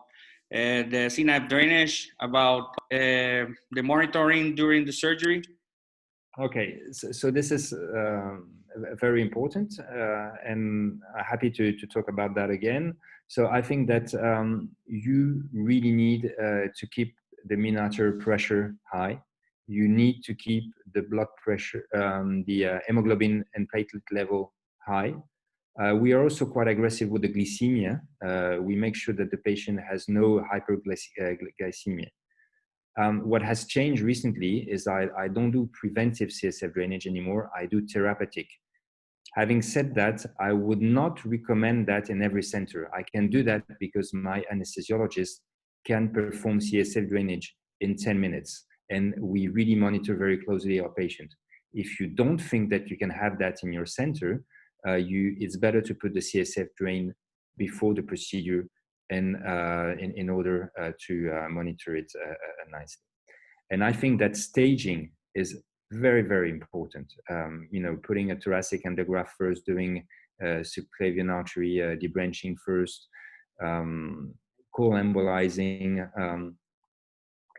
the CSF drainage, about the monitoring during the surgery? Okay, so this is very important, and I'm happy to talk about that again. So I think that you really need to keep the mean arterial pressure high. You need to keep the blood pressure, the hemoglobin and platelet level high. We are also quite aggressive with the glycemia. We make sure that the patient has no hyperglycemia. What has changed recently is I don't do preventive CSF drainage anymore. I do therapeutic. Having said that, I would not recommend that in every center. I can do that because my anesthesiologist can perform CSF drainage in 10 minutes, and we really monitor very closely our patient. If you don't think that you can have that in your center, it's better to put the CSF drain before the procedure and in order to monitor it nicely. And I think that staging is very, very important. You know, putting a thoracic endograft first, doing subclavian artery debranching first, co-embolizing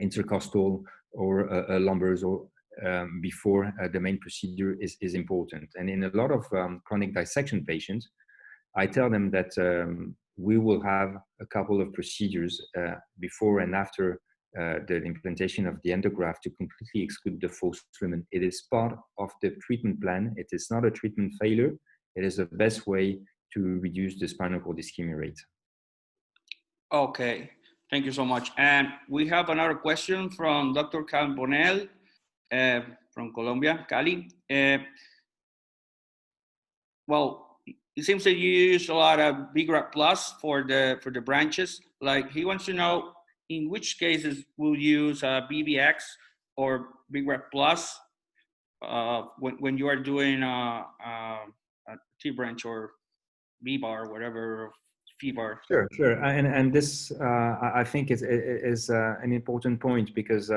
intercostal or lumbars or before the main procedure is important. And in a lot of chronic dissection patients, I tell them that we will have a couple of procedures before and after the implantation of the endograft to completely exclude the false lumen. It is part of the treatment plan. It is not a treatment failure. It is the best way to reduce the spinal cord ischemia rate. Okay, thank you so much. And we have another question from Dr. Carbonell from Colombia, Cali. Well, it seems that you use a lot of BGRAP Plus for the branches. Like, he wants to know in which cases we'll use BBX or BGRAP Plus when you are doing a T-branch or B-bar, whatever, F-bar. Sure, sure. And this, I think, is an important point because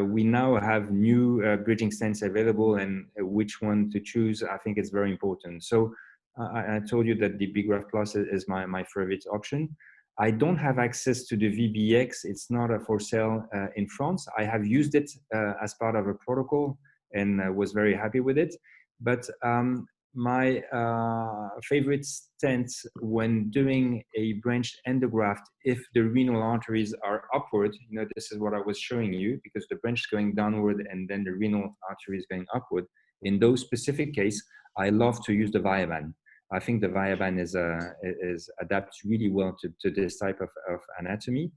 we now have new bridging stents available, and which one to choose, I think it's very important. So I told you that the BGRAF Plus is my favorite option. I don't have access to the VBX. It's not for sale in France. I have used it as part of a protocol and was very happy with it. But my favorite stent when doing a branched endograft, if the renal arteries are upward, you know, this is what I was showing you, because the branch is going downward and then the renal artery is going upward. In those specific cases, I love to use the Viaban. I think the Viaban is adapts really well to this type of anatomy.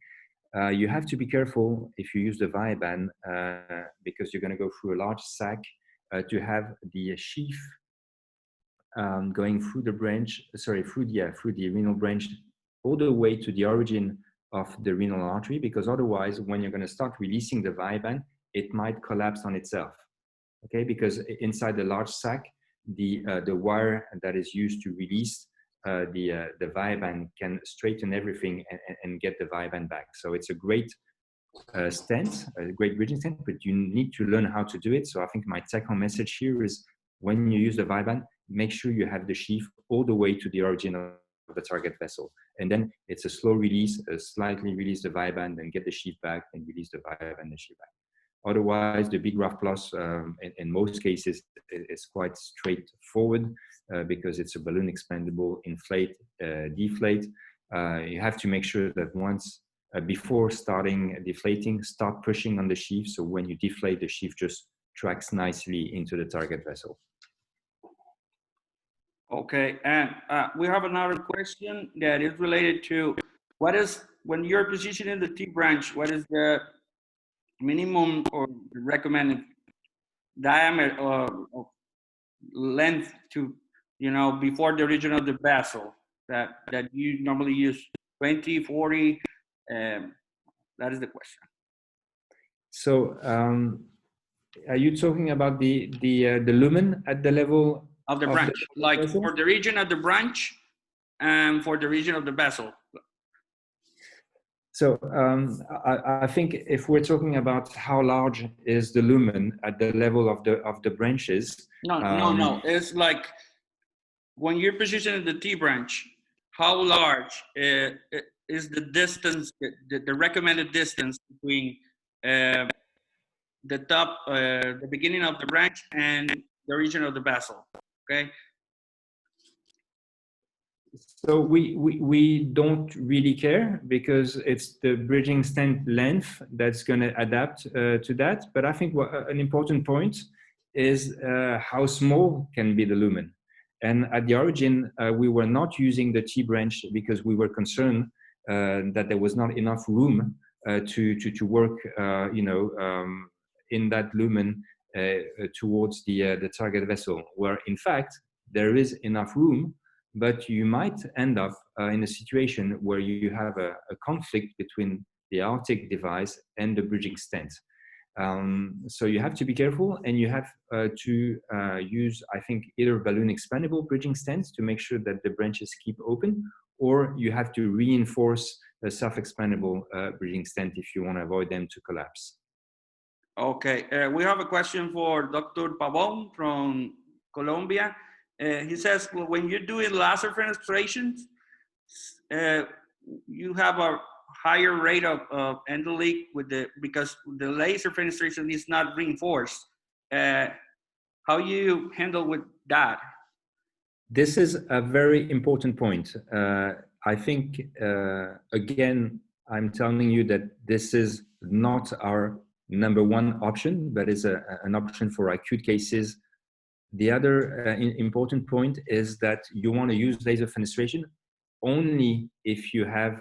You have to be careful if you use the Viaban because you're going to go through a large sac to have the sheath going through the branch, through the renal branch all the way to the origin of the renal artery, because otherwise, when you're going to start releasing the Viaban, it might collapse on itself. Okay, because inside the large sac, the wire that is used to release the Viaban can straighten everything and get the Viaban back. So it's a great stent, a great bridging stent, but you need to learn how to do it. So I think my take-home message here is, when you use the Viaban, make sure you have the sheath all the way to the origin of the target vessel. And then it's a slow release, slightly release the Viaban, then get the sheath back, and release the Viaban and the sheath back. Otherwise, the BGRAF Plus, in most cases, is quite straightforward because it's a balloon expandable, inflate, deflate. You have to make sure that once, before starting deflating, start pushing on the sheath. So when you deflate, the sheath just tracks nicely into the target vessel. Okay, and we have another question that is related to what is, when you're positioning the T-branch, what is the minimum or recommended diameter or length to, you know, before the origin of the vessel that you normally use? 20, 40? That is the question. So are you talking about the lumen at the level of the branch, like for the region of the branch and for the region of the vessel? So I think if we're talking about how large is the lumen at the level of the branches. No. It's like when you're positioning the T branch, how large is the distance, the recommended distance between the top, the beginning of the branch and the region of the vessel? Okay. So we don't really care because it's the bridging stent length that's going to adapt to that. But I think an important point is how small can be the lumen. And at the origin, we were not using the T-branch because we were concerned that there was not enough room to work, in that lumen towards the target vessel, where in fact, there is enough room, but you might end up in a situation where you have a conflict between the aortic device and the bridging stent. So you have to be careful, and you have to use, I think, either balloon expandable bridging stents to make sure that the branches keep open, or you have to reinforce a self-expandable bridging stent if you want to avoid them to collapse. Okay, we have a question for Dr. Pavon from Colombia. He says, well, when you're doing laser fenestrations, you have a higher rate of endoleak because the laser fenestration is not reinforced. How you handle with that? This is a very important point. I think, again, I'm telling you that this is not our number one option, but is an option for acute cases. The other important point is that you want to use laser fenestration only if you have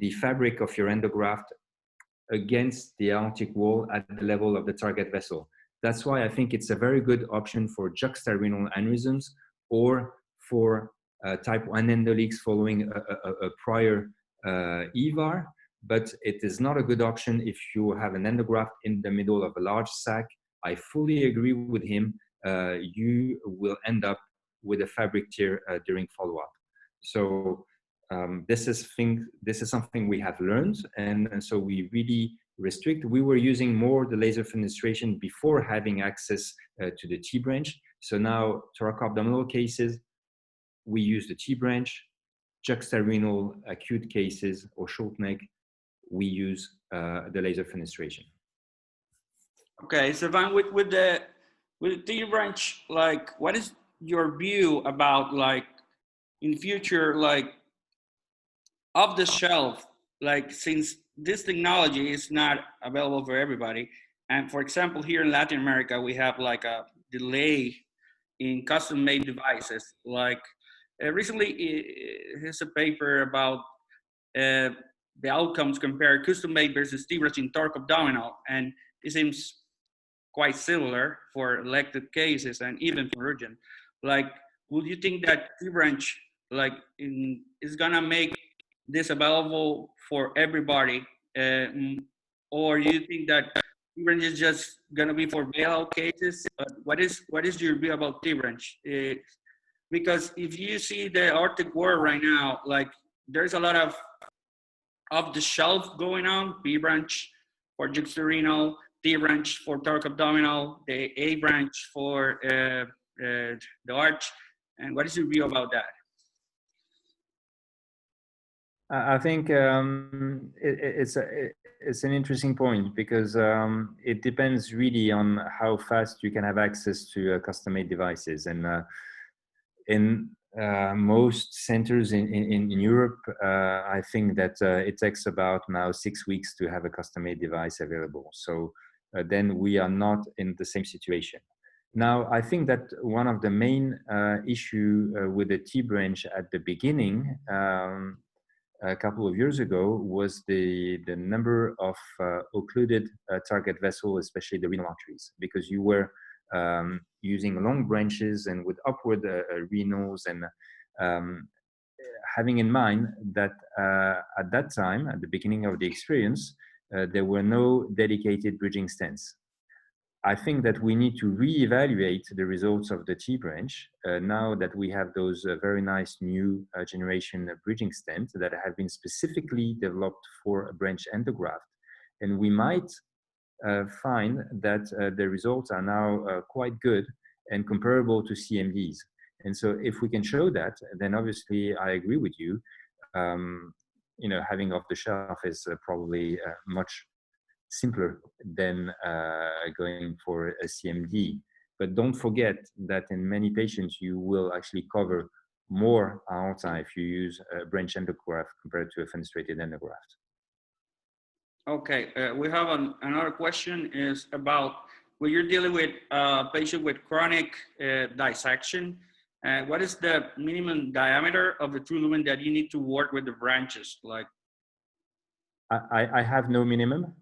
the fabric of your endograft against the aortic wall at the level of the target vessel. That's why I think it's a very good option for juxtarenal aneurysms or for type 1 endoleaks following a prior EVAR, but it is not a good option if you have an endograft in the middle of a large sac. I fully agree with him. You will end up with a fabric tear during follow-up. So this is something we have learned, and so we really restrict. We were using more the laser fenestration before having access to the T-branch. So now thoracoabdominal cases, we use the T-branch. Juxtarenal acute cases or short neck, we use the laser fenestration. Okay, Stephan, with the T-branch, like, what is your view about, like, in future, like, off the shelf, like, since this technology is not available for everybody, and for example, here in Latin America, we have like a delay in custom-made devices. Like recently, here's a paper about the outcomes compared custom-made versus T-branch in thoracoabdominal, and it seems quite similar for elective cases and even for urgent. Like, would you think that T-branch, like, is gonna make this available for everybody, or you think that T-branch is just gonna be for bailout cases? What is your view about T-branch? Because if you see the aortic world right now, like, there's a lot of off the shelf going on. P-branch for juxtarenal, T-branch for thoracoabdominal, the A-branch for the arch. And what is your view about that? I think it's an interesting point, because it depends really on how fast you can have access to custom-made devices. And in most centers in Europe, I think that it takes about now 6 weeks to have a custom-made device available. So then we are not in the same situation. Now, I think that one of the main issue with the T-branch at the beginning, a couple of years ago, was the number of occluded target vessel, especially the renal arteries, because you were using long branches and with upward renals, and having in mind that at that time, at the beginning of the experience, there were no dedicated bridging stents. I think that we need to reevaluate the results of the T-branch now that we have those very nice new generation bridging stents that have been specifically developed for a branch endograft. And we might find that the results are now quite good and comparable to CMDs. And so if we can show that, then obviously I agree with you. You know, having off the shelf is probably much simpler than going for a CMD. But don't forget that in many patients, you will actually cover more aorta if you use a branch endograft compared to a fenestrated endograft. Okay, we have another question is about when you're dealing with a patient with chronic dissection, what is the minimum diameter of the true lumen that you need to work with the branches? Like, I have no minimum.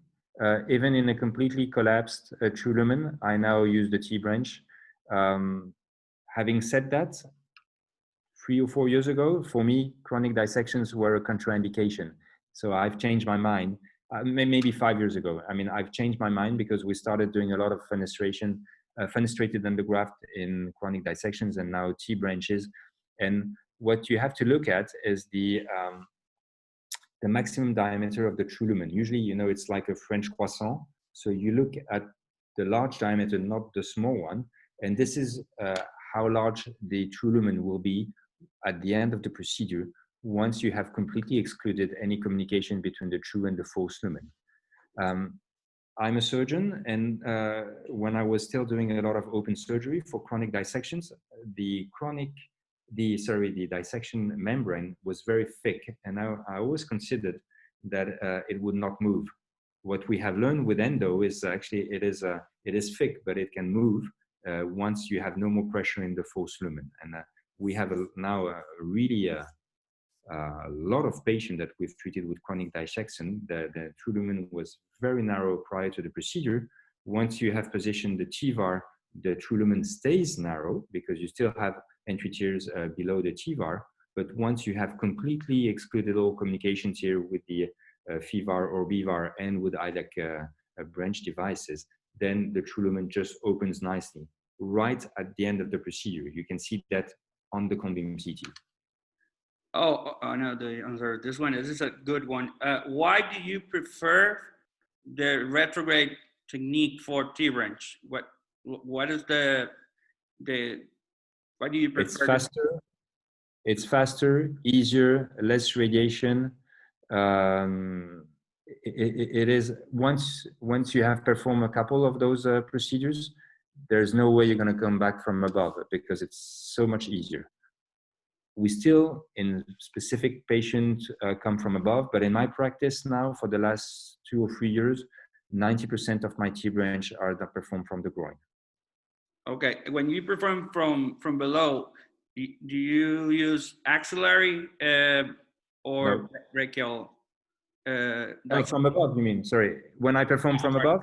Even in a completely collapsed true lumen, I now use the T-branch. Having said that, 3 or 4 years ago, for me, chronic dissections were a contraindication. So I've changed my mind. Maybe 5 years ago. I mean, I've changed my mind because we started doing a lot of fenestrated endograft in chronic dissections and now T-branches. And what you have to look at is the maximum diameter of the true lumen. Usually, you know, it's like a French croissant. So you look at the large diameter, not the small one. And this is how large the true lumen will be at the end of the procedure once you have completely excluded any communication between the true and the false lumen. I'm a surgeon, and when I was still doing a lot of open surgery for chronic dissections, the dissection membrane was very thick, and I always considered that it would not move. What we have learned with endo is actually it is thick, but it can move once you have no more pressure in the false lumen. And we have now really a lot of patients that we've treated with chronic dissection. The true lumen was very narrow prior to the procedure. Once you have positioned the TVAR, the true lumen stays narrow because you still have entry tiers below the TVAR. But once you have completely excluded all communications here with the FIVAR or BVAR and with ILEC branch devices, then the true lumen just opens nicely right at the end of the procedure. You can see that on the Conbeam CT. Oh, no, the answer. This is a good one. Why do you prefer the retrograde technique for T-Branch? What is the why do you prefer? It's faster. It's faster, easier, less radiation. It is once you have performed a couple of those procedures, there's no way you're going to come back from above because it's so much easier. We still, in specific patients, come from above, but in my practice now, for the last 2 or 3 years, 90% of my T-branch are performed from the groin. Okay, when you perform from below, do you use axillary or No. brachial? From above, you mean? Sorry, when I perform from above,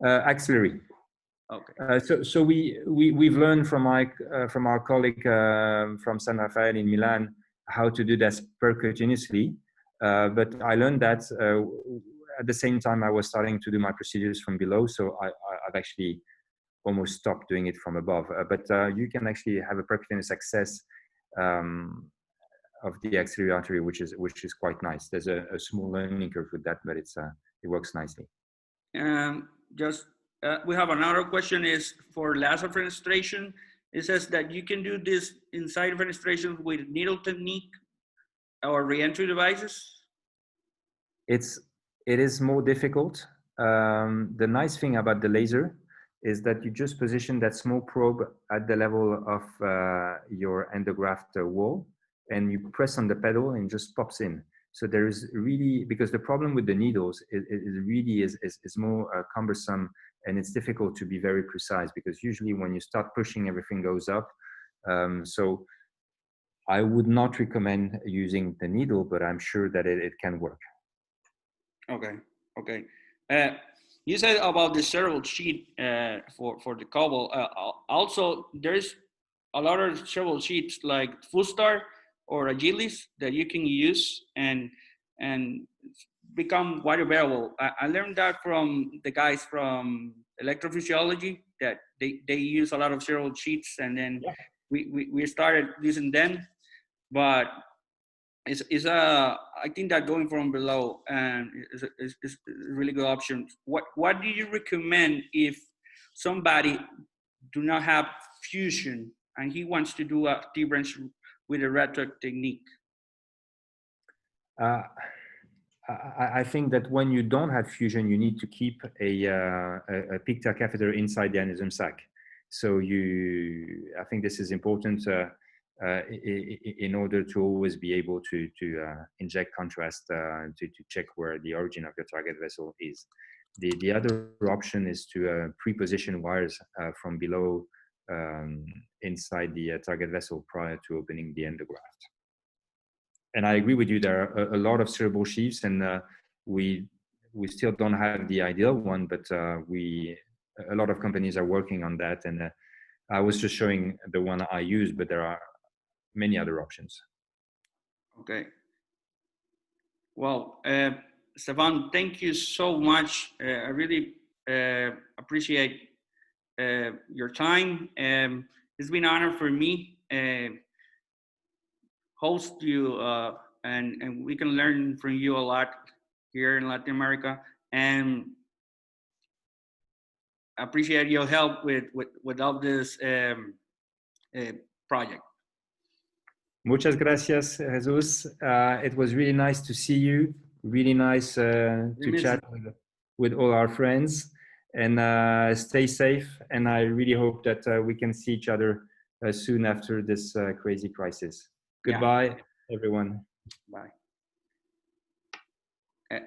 axillary. Okay. So we've learned from our colleague from San Rafael in Milan how to do that percutaneously, but I learned that at the same time I was starting to do my procedures from below, so I've actually almost stopped doing it from above. But you can actually have a percutaneous access of the axillary artery, which is quite nice. There's a small learning curve with that, but it works nicely. We have another question is for laser fenestration. It says that you can do this inside fenestration with needle technique or re-entry devices. It is more difficult. The nice thing about the laser is that you just position that small probe at the level of your endograft wall, and you press on the pedal and it just pops in. So there is really, because the problem with the needles, it really is more cumbersome, and it's difficult to be very precise because usually when you start pushing, everything goes up. So I would not recommend using the needle, but I'm sure that it can work. Okay. You said about the cerebral sheet for the cobble. Also, there's a lot of cerebral sheets like Fustar or Agilis that you can use and become quite available. I learned that from the guys from electrophysiology that they use a lot of cerebral sheets, and then we started using them. But I think that going from below is a really good option. What do you recommend if somebody do not have fusion and he wants to do a T-branch with a retro technique? I think that when you don't have fusion, you need to keep a picta catheter inside the aneurysm sac. So I think this is important in order to always be able to inject contrast to check where the origin of your target vessel is. The other option is to pre-position wires from below inside the target vessel prior to opening the endograft. And I agree with you, there are a lot of cerebral sheaths, and we still don't have the ideal one, but a lot of companies are working on that. And I was just showing the one I use, but there are many other options. Okay. Well, Stephan, thank you so much. I really appreciate your time. It's been an honor for me host you, and we can learn from you a lot here in Latin America. And appreciate your help with all this project. Muchas gracias, Jesus. It was really nice to see you. Really nice to chat with all our friends. And stay safe. And I really hope that we can see each other soon after this crazy crisis. Goodbye, everyone. Bye.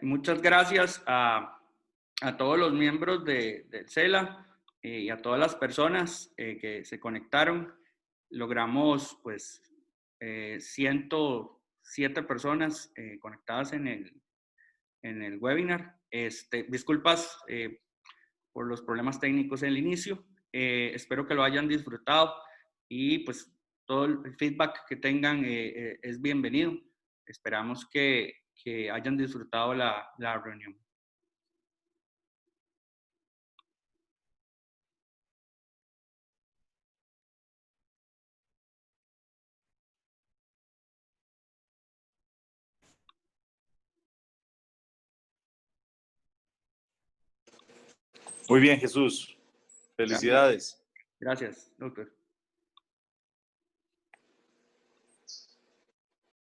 Muchas gracias a todos los miembros del CELA y a todas las personas que se conectaron. Logramos, pues, 107 personas conectadas en el webinar. Disculpas por los problemas técnicos en el inicio. Espero que lo hayan disfrutado y pues todo el feedback que tengan es bienvenido. Esperamos que hayan disfrutado la reunión. Muy bien, Jesús. Felicidades. Gracias, doctor.